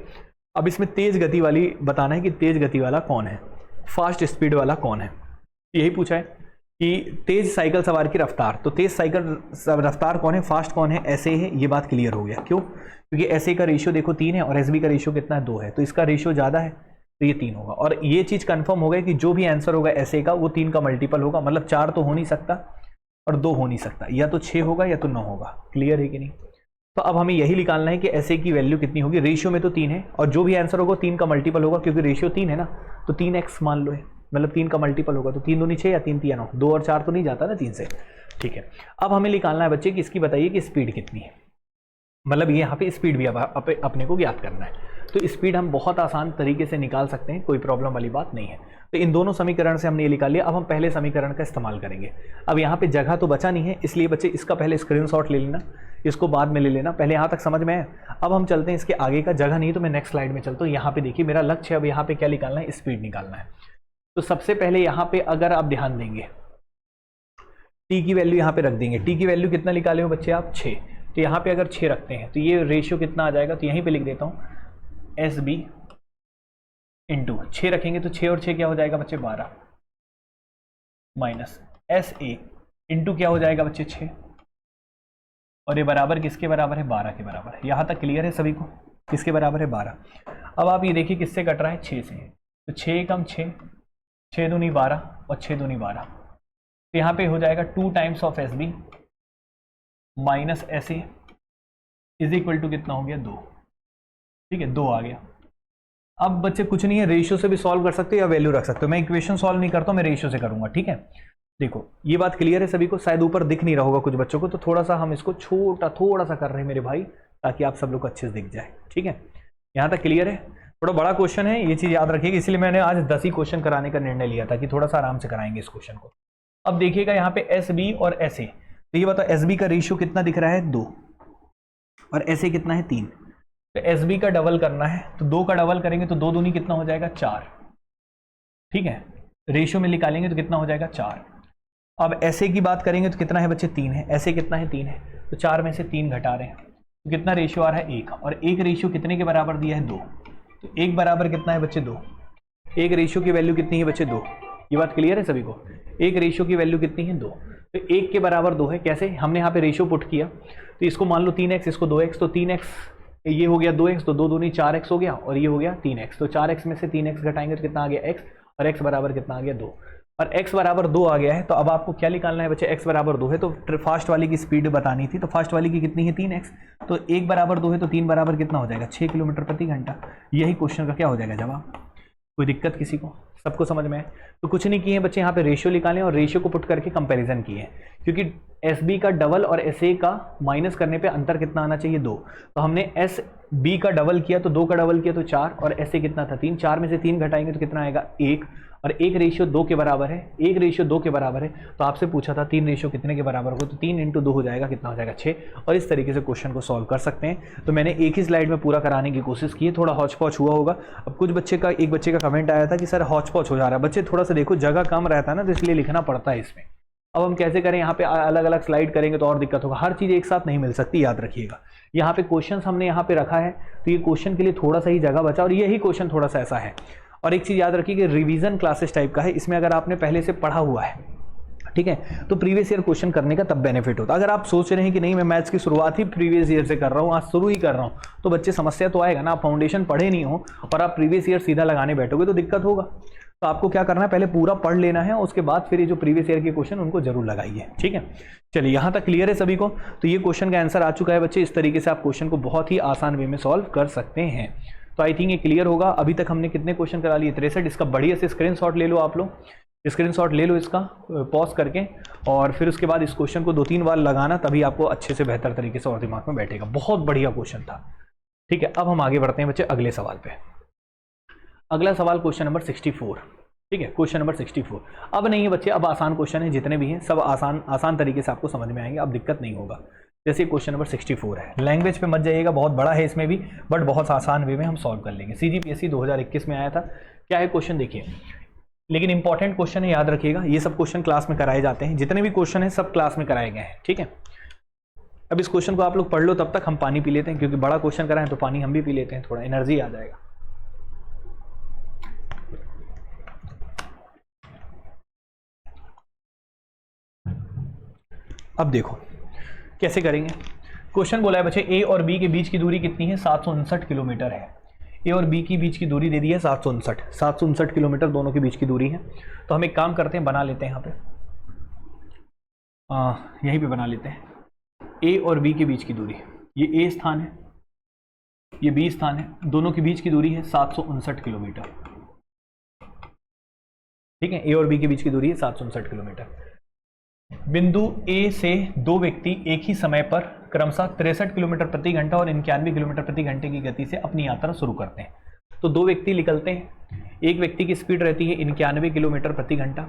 अब इसमें तेज गति वाली बताना है कि तेज गति वाला कौन है, फास्ट स्पीड वाला कौन है। यही पूछा है कि तेज साइकिल सवार की रफ्तार, तो तेज साइकिल रफ्तार कौन है, फास्ट कौन है? SA है। ये बात क्लियर हो गया। क्यों? क्योंकि SA का रेशियो देखो 3 है और SB का रेशियो कितना है? 2 है, तो इसका रेशियो ज़्यादा है, तो ये 3 होगा। और ये चीज़ कंफर्म हो गई कि जो भी आंसर होगा SA का वो 3 का मल्टीपल होगा, मतलब 4 तो हो नहीं सकता और 2 हो नहीं सकता, या तो 6 होगा या तो 9 होगा। क्लियर है कि नहीं? तो अब हमें यही निकालना है कि SA की वैल्यू कितनी होगी। रेशियो में तो 3 है और जो भी आंसर होगा 3 का मल्टीपल होगा, क्योंकि रेशियो 3 है ना, तो 3x मान लो है, मतलब 3 का मल्टीपल होगा, तो 3 दूनी 6 या 3 3 9, 2 और 4 तो नहीं जाता ना 3 से। ठीक है, अब हमें निकालना है बच्चे कि इसकी बताइए कि स्पीड कितनी है, मतलब ये यहाँ पे स्पीड भी अपने को ज्ञात करना है। तो स्पीड हम बहुत आसान तरीके से निकाल सकते हैं, कोई प्रॉब्लम वाली बात नहीं है। तो इन दोनों समीकरण से हमने ये निकाल लिया। अब हम पहले समीकरण का इस्तेमाल करेंगे। अब यहाँ पे जगह तो बचा नहीं है, इसलिए बच्चे इसका पहले स्क्रीनशॉट ले लेना, इसको बाद में ले लेना, पहले यहाँ तक समझ में है। अब हम चलते हैं इसके आगे का, जगह नहीं तो मैं नेक्स्ट स्लाइड में चलता हूँ। यहाँ पे देखिए मेरा लक्ष्य अब यहाँ पे क्या निकालना है, स्पीड निकालना है। तो सबसे पहले यहाँ पे अगर आप ध्यान देंगे टी की वैल्यू यहाँ पे रख देंगे। टी की वैल्यू कितना निकाले हो बच्चे आप? 6। तो यहाँ पे अगर 6 रखते हैं तो ये रेशियो कितना आ जाएगा, तो यहीं पे लिख देता हूँ SB इंटू 6 रखेंगे तो 6 और 6 क्या हो जाएगा बच्चे? 12 माइनस SA इंटू क्या हो जाएगा बच्चे? 6, और ये बराबर किसके बराबर है? 12 के बराबर है। यहाँ तक क्लियर है सभी को? किसके बराबर है? 12। अब आप ये देखिए किससे कट रहा है? 6 से। तो 6 कम 6, 6 दूनी 12 और 6 दूनी 12, तो यहाँ पे हो जाएगा 2 times of SB minus SA is equal to कितना हो गया? 2। ठीक है, 2 आ गया। अब बच्चे कुछ नहीं है, रेशियो से भी सॉल्व कर सकते हो या वैल्यू रख सकते हो। मैं इक्वेशन सॉल्व नहीं करता हूँ, मैं रेशियो से करूंगा। ठीक है, देखो ये बात क्लियर है सभी को? शायद ऊपर दिख नहीं रहा होगा कुछ बच्चों को, तो थोड़ा सा हम इसको थोड़ा सा कर रहे हैं मेरे भाई, ताकि आप सब लोग को अच्छे से दिख जाए। ठीक है, यहाँ तक क्लियर है? थोड़ा बड़ा क्वेश्चन है, ये चीज़ याद रखिएगा, इसलिए मैंने आज 10 ही क्वेश्चन कराने का निर्णय लिया था कि थोड़ा सा आराम से कराएंगे इस क्वेश्चन को। अब देखिएगा यहाँ पे SB और SA, तो ये बताओ SB का रेशियो कितना दिख रहा है? 2, और SA कितना है? 3। तो SB का डबल करना है, तो 2 का डबल करेंगे तो 2 दूनी कितना हो जाएगा? 4। ठीक है, रेशियो में निकालेंगे तो कितना हो जाएगा? 4। अब SA की बात करेंगे तो कितना है बच्चे? 3 है। SA कितना है? 3 है, तो 4 में से 3 घटा रहे हैं तो कितना रेशियो आ रहा है? 1, और 1 रेशियो कितने के बराबर दिया है? 2। तो 1 बराबर कितना है बच्चे? 2। 1 रेशियो की वैल्यू कितनी है बच्चे? 2। ये बात क्लियर है सभी को? 1 रेशियो की वैल्यू कितनी है? 2। तो 1 के बराबर 2 है। कैसे? हमने यहाँ पे रेशियो पुट किया, तो इसको मान लो 3x, इसको 2x, तो 3x ये हो गया 2x, तो 2 दूनी 4x हो गया, और ये हो गया 3x। तो 4x में से 3x घटाएंगे तो कितना आ गया? x, और x बराबर कितना आ गया? 2, और x बराबर 2 आ गया है। तो अब आपको क्या निकालना है बच्चे? x बराबर 2 है, तो फास्ट वाली की स्पीड बतानी थी, तो फास्ट वाली की कितनी है? 3x। तो 1 बराबर 2 है, तो 3 बराबर कितना हो जाएगा? 6 किलोमीटर प्रति घंटा। यही क्वेश्चन का क्या हो जाएगा जवाब? कोई दिक्कत किसी को? सबको समझ में है? तो कुछ नहीं किए बच्चे, यहाँ पे रेशियो निकालें और रेशियो को पुट करके कंपैरिजन किए, क्योंकि SB का डबल और SA का माइनस करने पे अंतर कितना आना चाहिए? 2। तो हमने SB का डबल किया तो 2 का डबल किया तो 4, और SA कितना था? 3। 4 में से 3 घटाएंगे तो कितना आएगा? 1, और 1 रेशियो 2 के बराबर है। 1 रेशियो 2 के बराबर है, तो आपसे पूछा था 3 रेशियो कितने के बराबर होगा, तो 3 इंटू 2 हो जाएगा, कितना हो जाएगा? 6। और इस तरीके से क्वेश्चन को सॉल्व कर सकते हैं। तो मैंने एक ही स्लाइड में पूरा कराने की कोशिश की है, थोड़ा हौच पौच हुआ होगा। अब कुछ बच्चे का, एक बच्चे का कमेंट आया था कि सर हौच पौच हो जा रहा है। बच्चे थोड़ा सा देखो, जगह कम रहता है ना, तो इसलिए लिखना पड़ता है इसमें। अब हम कैसे करें? यहाँ पे अलग अलग स्लाइड करेंगे तो और दिक्कत होगा, हर चीज़ एक साथ नहीं मिल सकती, याद रखिएगा। यहाँ पे क्वेश्चन हमने यहाँ पे रखा है, तो ये क्वेश्चन के लिए थोड़ा सा ही जगह बचा, और यही क्वेश्चन थोड़ा सा ऐसा है। और एक चीज़ याद रखिए कि रिवीजन क्लासेस टाइप का है, इसमें अगर आपने पहले से पढ़ा हुआ है, ठीक है, तो प्रीवियस ईयर क्वेश्चन करने का तब बेनिफिट होता है। अगर आप सोच रहे हैं कि नहीं मैं मैथ्स की शुरुआत ही प्रीवियस ईयर से कर रहा हूँ, आज शुरू ही कर रहा हूँ, तो बच्चे समस्या तो आएगा ना। आप फाउंडेशन पढ़े नहीं हो और आप प्रीवियस ईयर सीधा लगाने बैठोगे तो दिक्कत होगा। तो आपको क्या करना है, पहले पूरा पढ़ लेना है, उसके बाद फिर ये जो प्रीवियस ईयर के क्वेश्चन उनको जरूर लगाइए। ठीक है, चलिए यहाँ तक क्लियर है सभी को? तो ये क्वेश्चन का आंसर आ चुका है बच्चे। इस तरीके से आप क्वेश्चन को बहुत ही आसान वे में सॉल्व कर सकते हैं। तो आई थिंक ये क्लियर होगा। अभी तक हमने कितने क्वेश्चन करा लिए? 63। इसका बढ़िया से स्क्रीनशॉट ले लो आप लोग। स्क्रीनशॉट ले लो इसका पॉज करके, और फिर उसके बाद इस क्वेश्चन को 2-3 बार लगाना, तभी आपको अच्छे से बेहतर तरीके से और दिमाग में बैठेगा। बहुत बढ़िया क्वेश्चन था। ठीक है, अब हम आगे बढ़ते हैं बच्चे अगले सवाल पे। अगला सवाल क्वेश्चन नंबर 64। ठीक है, क्वेश्चन नंबर 64 अब नहीं है बच्चे, अब आसान क्वेश्चन है, जितने भी हैं सब आसान तरीके से आपको समझ में आएंगे, अब दिक्कत नहीं होगा। जैसे क्वेश्चन नंबर 64 है, लैंग्वेज पे मत जाइएगा, बहुत बड़ा है इसमें भी, बट बहुत आसान वे में हम सॉल्व कर लेंगे। CGPSC 2021 में आया था। क्या है क्वेश्चन देखिए, लेकिन इंपॉर्टेंट क्वेश्चन है, याद रखिएगा। ये सब क्वेश्चन क्लास में कराए जाते हैं, जितने भी क्वेश्चन हैं सब क्लास में कराए गए हैं। ठीक है, अब इस क्वेश्चन को आप लोग पढ़ लो, तब तक हम पानी पी लेते हैं, क्योंकि बड़ा क्वेश्चन कराएं तो पानी हम भी पी लेते हैं, थोड़ा एनर्जी आ जाएगा। अब देखो कैसे करेंगे। क्वेश्चन बोला है बच्चे ए और बी के बीच की दूरी कितनी है, 759 किलोमीटर है। ए और बी की बीच की दूरी दे दी है 759 किलोमीटर दोनों के बीच की दूरी है। तो हम एक काम करते हैं, बना लेते हैं यहाँ पे, यहीं पे बना लेते हैं। ए और बी के बीच की दूरी, ये ए स्थान है, ये बी स्थान है, दोनों के बीच की दूरी है 759 किलोमीटर। ठीक है, ए और बी के बीच की दूरी है 759 किलोमीटर। बिंदु ए से दो व्यक्ति एक ही समय पर क्रमशः 63 किलोमीटर प्रति घंटा और 91 किलोमीटर प्रति घंटे की गति से अपनी यात्रा शुरू करते हैं। तो दो व्यक्ति निकलते हैं, एक व्यक्ति की स्पीड रहती है 91 किलोमीटर प्रति घंटा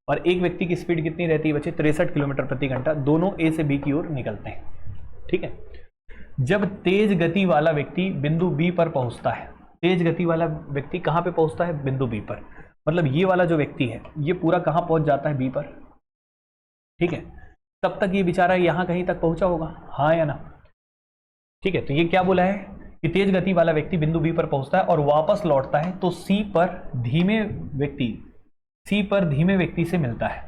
और एक व्यक्ति की स्पीड कितनी रहती है बच्चे, 63 किलोमीटर प्रति घंटा। दोनों ए से बी की ओर निकलते हैं। ठीक है, जब तेज गति वाला व्यक्ति बिंदु बी पर पहुंचता है, तेज गति वाला व्यक्ति कहां पे पहुंचता है, बिंदु बी पर, मतलब ये वाला जो व्यक्ति है ये पूरा कहां पहुंच जाता है, बी पर। ठीक है, तब तक ये बेचारा यहां कहीं तक पहुंचा होगा, हाँ या ना। ठीक है, तो ये क्या बोला है कि तेज गति वाला व्यक्ति बिंदु बी पर पहुंचता है और वापस लौटता है तो सी पर धीमे व्यक्ति से मिलता है।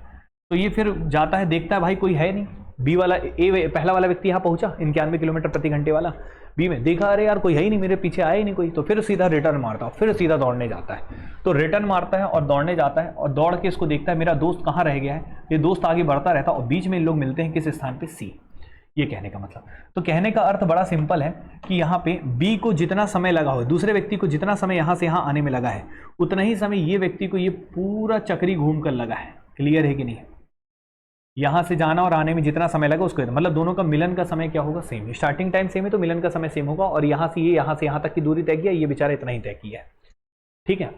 तो ये फिर जाता है, देखता है भाई कोई है नहीं, बी वाला पहला वाला व्यक्ति यहाँ पहुंचा 91 किलोमीटर प्रति घंटे वाला, बी में देखा अरे यार कोई है ही नहीं, मेरे पीछे आया ही नहीं कोई, तो फिर सीधा रिटर्न मारता है, फिर सीधा दौड़ने जाता है। तो रिटर्न मारता है और दौड़ने जाता है और दौड़ के इसको देखता है मेरा दोस्त कहाँ रह गया है। ये दोस्त आगे बढ़ता रहता है और बीच में इन लोग मिलते हैं किस स्थान पे, सी। ये कहने का मतलब, तो कहने का अर्थ बड़ा सिंपल है कि यहाँ पे बी को जितना समय लगा हो, दूसरे व्यक्ति को जितना समय यहाँ से यहाँ आने में लगा है, उतना ही समय ये व्यक्ति को ये पूरा चक्री घूम कर लगा है। क्लियर है कि नहीं? यहाँ से जाना और आने में जितना समय लगा उसको, मतलब दोनों का मिलन का समय क्या होगा, सेम। स्टार्टिंग टाइम सेम है तो मिलन का समय सेम होगा। और यहाँ से यहाँ तक की दूरी तय किया, ये बेचारा इतना ही तय किया है। ठीक है,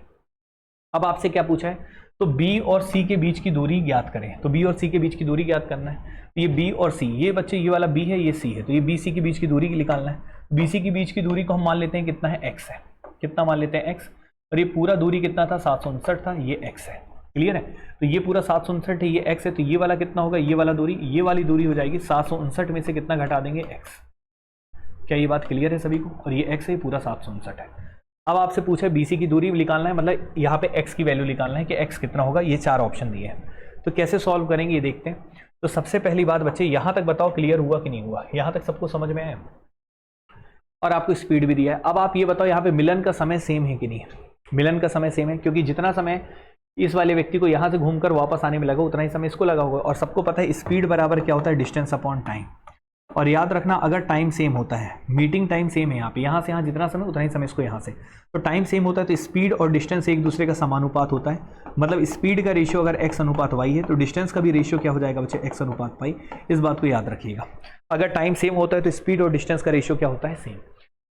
अब आपसे क्या पूछा है, तो बी और सी के बीच की दूरी ज्ञात करें। तो बी और सी के बीच की दूरी ज्ञात करना है। तो ये बी और सी, ये बच्चे ये वाला बी है, ये सी है, तो ये बी सी के बीच की दूरी निकालना है। बी सी के बीच की दूरी को हम मान लेते हैं कितना है, एक्स है। कितना मान लेते हैं, एक्स। और ये पूरा दूरी कितना था, 759 था, ये एक्स है। क्लियर है? तो ये पूरा 759 है, ये एक्स है, तो ये वाला कितना होगा, ये वाला दूरी, ये वाली दूरी हो जाएगी 759 में से कितना घटा देंगे, एक्स। क्या ये बात क्लियर है सभी को? और ये एक्स है, पूरा 759 है। अब आपसे पूछे बीसी की दूरी निकालना है, मतलब यहाँ पे एक्स की वैल्यू निकालना है कि एक्स कितना होगा। ये 4 ऑप्शन दिए हैं, तो कैसे सॉल्व करेंगे ये देखते हैं। तो सबसे पहली बात बच्चे, यहाँ तक बताओ क्लियर हुआ कि नहीं हुआ, यहाँ तक सबको समझ में आया और आपको स्पीड भी दिया है। अब आप ये बताओ यहाँ पे मिलन का समय सेम है कि नहीं। मिलन का समय सेम है, क्योंकि जितना समय इस वाले व्यक्ति को यहाँ से घूमकर वापस आने में लगा उतना ही समय इसको लगा होगा। और सबको पता है स्पीड बराबर क्या होता है, डिस्टेंस अपॉन टाइम। और याद रखना, अगर टाइम सेम होता है, मीटिंग टाइम सेम है, यहाँ से यहाँ जितना समय उतना ही समय इसको यहाँ से, तो टाइम सेम होता है तो स्पीड और डिस्टेंस एक दूसरे का समानुपात होता है। मतलब स्पीड का रेशियो अगर x अनुपात y है तो डिस्टेंस का भी रेशियो क्या हो जाएगा बच्चे, x अनुपात y। इस बात को याद रखिएगा। अगर टाइम सेम होता है तो स्पीड और डिस्टेंस का रेशियो क्या होता है, सेम।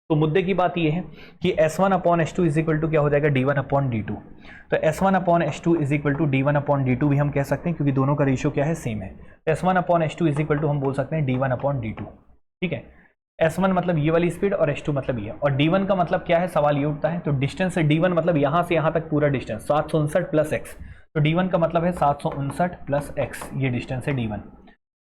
तो मुद्दे की बात यह है कि S1/S2 इज इक्वल टू क्या हो जाएगा, D1/D2। तो S1/S2 is equal to D1/D2 भी हम कह सकते हैं, क्योंकि दोनों का रेशियो क्या है, सेम है। S1/S2 इज इक्वल टू हम बोल सकते हैं D1/D2। ठीक है, S1 मतलब ये वाली स्पीड और S2 मतलब ये, और D1 का मतलब क्या है, सवाल ये उठता है। तो डिस्टेंस से D1 मतलब यहाँ से यहाँ तक पूरा डिस्टेंस 759 प्लस x। तो D1 का मतलब है 759 प्लस x, ये डिस्टेंस है D1।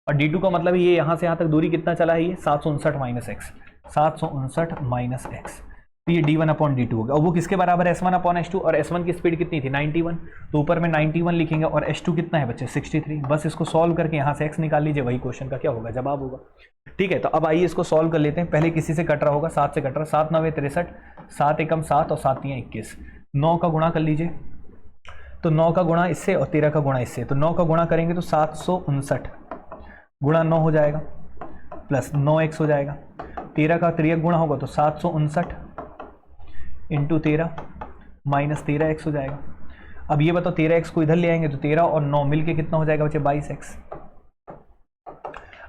और D2 का मतलब ये यहाँ से यहाँ तक दूरी कितना चला है, ये 759 माइनस x, 759 माइनस x। तो ये D1/D2 होगा। और वो किसके बराबर है, S1/S2। और S1 की स्पीड कितनी थी, 91। तो ऊपर में 91 लिखेंगे और S2 कितना है बच्चे, 63। बस इसको सॉल्व करके यहाँ से x निकाल लीजिए, वही क्वेश्चन का क्या होगा, जवाब होगा। ठीक है, तो अब आइए इसको सॉल्व कर लेते हैं। पहले किसी से कट रहा होगा, 7 से कट रहा, 7 9 63, 7 एकम 7 और 7 3 21। 9 का गुणा कर लीजिए, तो 9 का गुणा इससे और 13 का गुणा इससे, तो 9 का गुणा करेंगे तो 759 गुणा 9 हो जाएगा, प्लस 9x हो जाएगा। 13 का 3 गुणा होगा तो 759 इंटू 13 माइनस 13x हो जाएगा। अब ये बताओ 13x को इधर ले आएंगे तो 13 और 9 मिलके कितना हो जाएगा बच्चे 22x।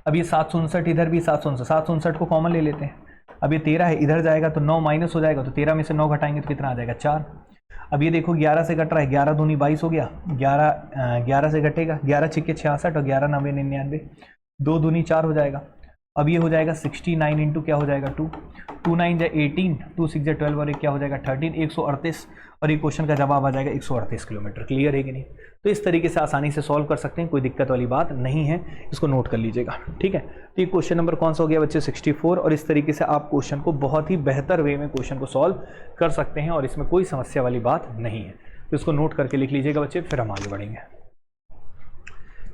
अब ये 759 इधर भी 759 को कॉमन ले लेते हैं। अब ये 13 है, इधर जाएगा तो 9 माइनस हो जाएगा, तो 13 में से 9 घटाएंगे तो कितना आ जाएगा 4। अब ये देखो 11 से घट रहा है, 11 दूनी 22 हो गया, 11 से घटेगा, 11 छिक्के 66 और 11 9 99, 2 दूनी 4 हो जाएगा। अब ये हो जाएगा 69 इंटू क्या हो जाएगा 2, 2 9 जा 18, 2 6 जा 12 और एक क्या हो जाएगा 13, 138 और ये क्वेश्चन का जवाब आ जाएगा 138 किलोमीटर। क्लियर है कि नहीं? तो इस तरीके से आसानी से सॉल्व कर सकते हैं, कोई दिक्कत वाली बात नहीं है, इसको नोट कर लीजिएगा। ठीक है, तो ये क्वेश्चन नंबर कौन सा हो गया बच्चे 64। और इस तरीके से आप क्वेश्चन को बहुत ही बेहतर वे में क्वेश्चन को सॉल्व कर सकते हैं और इसमें कोई समस्या वाली बात नहीं है। तो इसको नोट करके लिख लीजिएगा बच्चे, फिर हम आगे बढ़ेंगे।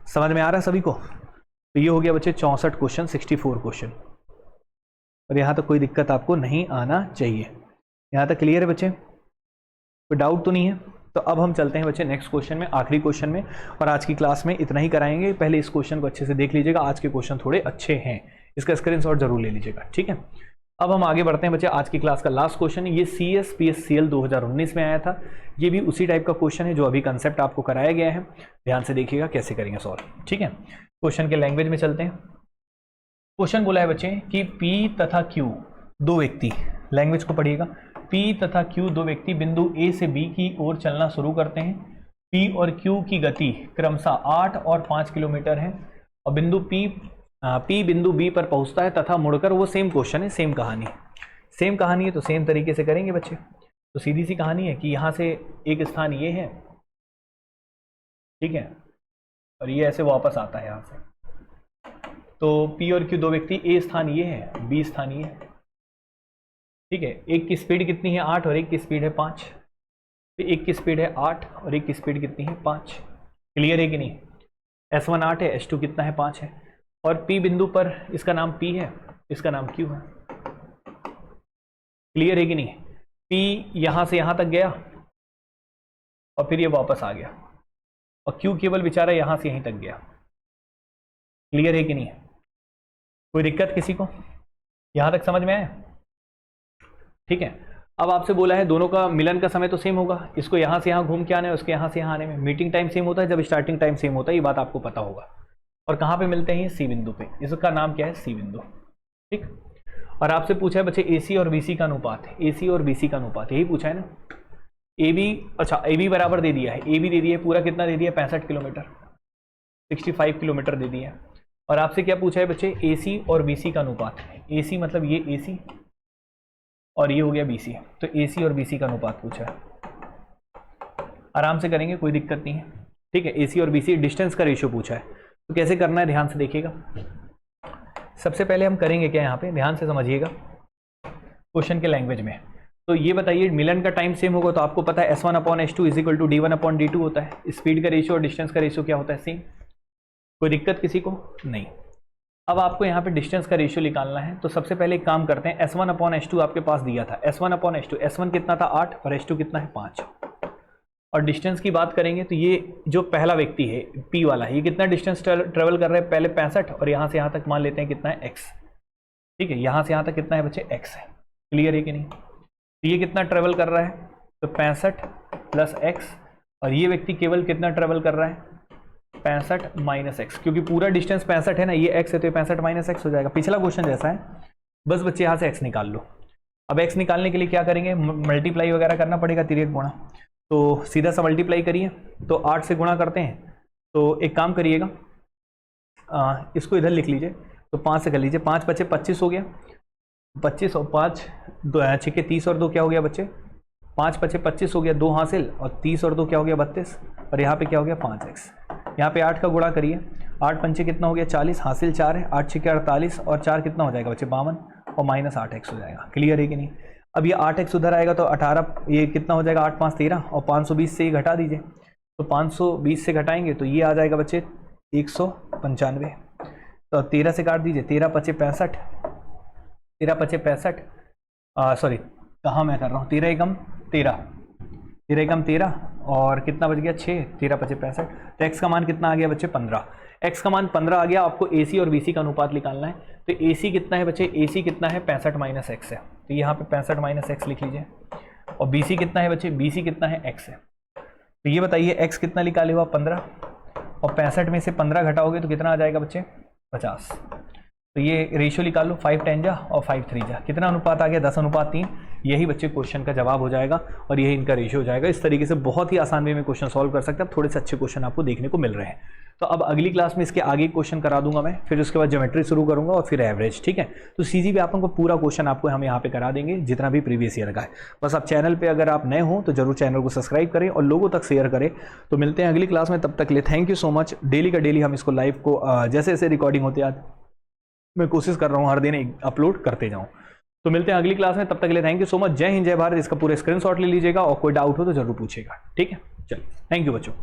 समझ में आ रहा है सभी को? तो ये हो गया बच्चे 64 क्वेश्चन, 64 क्वेश्चन, और यहाँ तक कोई दिक्कत आपको नहीं आना चाहिए। यहाँ तक क्लियर है बच्चे? कोई डाउट तो नहीं है? तो अब हम चलते हैं बच्चे नेक्स्ट क्वेश्चन में, आखिरी क्वेश्चन में, और आज की क्लास में इतना ही कराएंगे। पहले इस क्वेश्चन को अच्छे से देख लीजिएगा, आज के क्वेश्चन थोड़े अच्छे हैं, इसका स्क्रीनशॉट जरूर ले लीजिएगा। ठीक है, अब हम आगे बढ़ते हैं बच्चे। आज की क्लास का लास्ट क्वेश्चन है, ये CSPSCL 2019 में आया था। ये भी उसी टाइप का क्वेश्चन है जो अभी कंसेप्ट आपको कराया गया है। ध्यान से देखिएगा कैसे करेंगे सॉल्व। ठीक है, क्वेश्चन के लैंग्वेज में चलते हैं। क्वेश्चन बोला है बच्चे कि P तथा Q दो व्यक्ति, लैंग्वेज को पढ़िएगा, P तथा Q दो व्यक्ति बिंदु A से B की ओर चलना शुरू करते हैं। P और Q की गति क्रमशः 8 और 5 किलोमीटर है और बिंदु P बिंदु B पर पहुंचता है तथा मुड़कर, वो सेम क्वेश्चन है, सेम कहानी है, तो सेम तरीके से करेंगे बच्चे। तो सीधी सी कहानी है कि यहाँ से एक स्थान ये है, ठीक है, और ये ऐसे वापस आता है यहाँ से। तो P और Q दो व्यक्ति, A स्थान ये है, B स्थान ये है, ठीक है। एक की स्पीड कितनी है 8 और एक की स्पीड है 5। तो एक की स्पीड है 8 और एक की स्पीड कितनी है 5। क्लियर है कि नहीं? S1 8 है, S2 कितना है 5 है, और P बिंदु पर इसका नाम P है, इसका नाम Q है। क्लियर है कि नहीं? P यहां से यहां तक गया और फिर ये वापस आ गया, और Q केवल बेचारा यहां से यहीं तक गया। क्लियर है कि नहीं? कोई दिक्कत किसी को? यहां तक समझ में आया? ठीक है, अब आपसे बोला है दोनों का मिलन का समय तो सेम होगा, इसको यहां से यहां घूम के आने, उसके यहां से यहां आने में मीटिंग टाइम सेम होता है जब स्टार्टिंग टाइम सेम होता है, ये बात आपको पता होगा। और कहां पे मिलते हैं? सी बिंदु पे, इसका नाम क्या है? सी बिंदु। ठीक, और आपसे पूछा है बच्चे AC और BC का अनुपात, AC और BC का अनुपात, यही पूछा है ना। AB, अच्छा AB बराबर दे दिया है, AB दे दिया है पूरा, कितना दे दिया? 65 किलोमीटर, 65 किलोमीटर दे दिया है। और आपसे क्या पूछा है बच्चे? AC और BC का अनुपात। AC मतलब ये AC और ये हो गया BC, तो AC और BC का अनुपात पूछा है। आराम से करेंगे, कोई दिक्कत नहीं है। ठीक है, AC और BC डिस्टेंस का रेशियो पूछा है, तो कैसे करना है ध्यान से देखिएगा। सबसे पहले हम करेंगे क्या, यहाँ पे ध्यान से समझिएगा क्वेश्चन के लैंग्वेज में। तो ये बताइए मिलन का टाइम सेम होगा, तो आपको पता है S1/S2 is equal to D1/D2 होता है। स्पीड का रेशियो और डिस्टेंस का रेशियो क्या होता है? सेम। कोई दिक्कत किसी को? नहीं। अब आपको यहाँ पे डिस्टेंस का रेशियो निकालना है, तो सबसे पहले एक काम करते हैं, S1/S2 आपके पास दिया था, S1/S2, S1 कितना था 8 और S2 कितना है 5। और डिस्टेंस की बात करेंगे तो ये जो पहला व्यक्ति है P वाला, ये कितना डिस्टेंस ट्रेवल कर रहा है? पहले 65, और यहाँ से यहाँ तक मान लेते हैं कितना है? X। ठीक है, यहाँ से यहाँ तक कितना है बच्चे? X है। क्लियर है कि नहीं? तो ये कितना ट्रेवल कर रहा है? तो 65 प्लस X, और ये व्यक्ति केवल कितना ट्रेवल कर रहा है? 65 माइनस एक्स, क्योंकि पूरा डिस्टेंस 65 है ना, ये x है तो ये 65 माइनस एक्स हो जाएगा। पिछला क्वेश्चन जैसा है, बस बच्चे यहाँ से x निकाल लो। अब x निकालने के लिए क्या करेंगे? मल्टीप्लाई वगैरह करना पड़ेगा, तिर्यक गुणा। तो सीधा सा मल्टीप्लाई करिए, तो 8 से गुणा करते हैं। तो एक काम करिएगा, इसको इधर लिख लीजिए, तो 5 से कर लीजिए, 5 बचे 25 हो गया, 25 और 5 6 30 और 2 क्या हो गया बच्चे? 5 बचे 25 हो गया, 2 हासिल, और 30 और 2 क्या हो गया? 32, और यहाँ पे क्या हो गया? 5x। यहाँ पे 8 का गुणा करिए, 8 पंचे कितना हो गया? 40, हासिल 4 है, 8 6 48 और 4 कितना हो जाएगा बच्चे? 52, और माइनस 8x हो जाएगा। क्लियर है कि नहीं? अब ये 8x उधर आएगा तो 18, ये कितना हो जाएगा? 8 5 13, और 520 से ये घटा दीजिए, तो 520 से घटाएंगे तो ये आ जाएगा बच्चे 195। तो 13 से काट दीजिए, 13 पचे 65, 13 पचे 65, सॉरी कहाँ मैं कर रहा हूँ, 13 एकम 13, 13 एकम 13, और कितना बच गया? 6, 13 पचे 65। तो x का मान कितना आ गया बच्चे? 15। x का मान 15 आ गया। आपको AC और BC का अनुपात निकालना है, तो AC कितना है बच्चे? AC कितना है? 65 माइनस एक्स है, तो यहाँ पे 65 माइनस एक्स लिख लीजिए। और BC कितना है बच्चे? BC कितना है? x है। तो ये बताइए x कितना निकाले हो आप 15, और 65 में से 15 घटाओगे तो कितना आ जाएगा बच्चे 50। तो ये रेशियो निकाल लो, 5 10 जा और 5 3 जा, कितना अनुपात आ गया 10:3। यही बच्चे क्वेश्चन का जवाब हो जाएगा और यही इनका रेशियो हो जाएगा। इस तरीके से बहुत ही आसान वे में क्वेश्चन सॉल्व कर सकते हैं। अब थोड़े से अच्छे क्वेश्चन आपको देखने को मिल रहे हैं। तो अब अगली क्लास में इसके आगे क्वेश्चन करा दूंगा मैं, फिर उसके बाद ज्योमेट्री शुरू करूंगा और फिर एवरेज, ठीक है। तो सीजी व्यापम को पूरा क्वेश्चन आपको हम यहाँ पे करा देंगे जितना भी प्रीवियस ईयर का है। बस आप चैनल पे अगर आप नए हो तो जरूर चैनल को सब्सक्राइब करें और लोगों तक शेयर करें। तो मिलते हैं अगली क्लास में, तब तक के लिए thank you so much. Daily का डेली हम इसको लाइव को जैसे जैसे रिकॉर्डिंग होती है मैं कोशिश कर रहा हूँ हर दिन अपलोड करते जाऊँ। तो मिलते हैं अगली क्लास में, तब तक के लिए थैंक यू सो मच। जय हिंद जय भारत। इसका पूरा स्क्रीनशॉट ले लीजिएगा और कोई डाउट हो तो जरूर पूछेगा, ठीक है। चलिए थैंक यू बच्चों।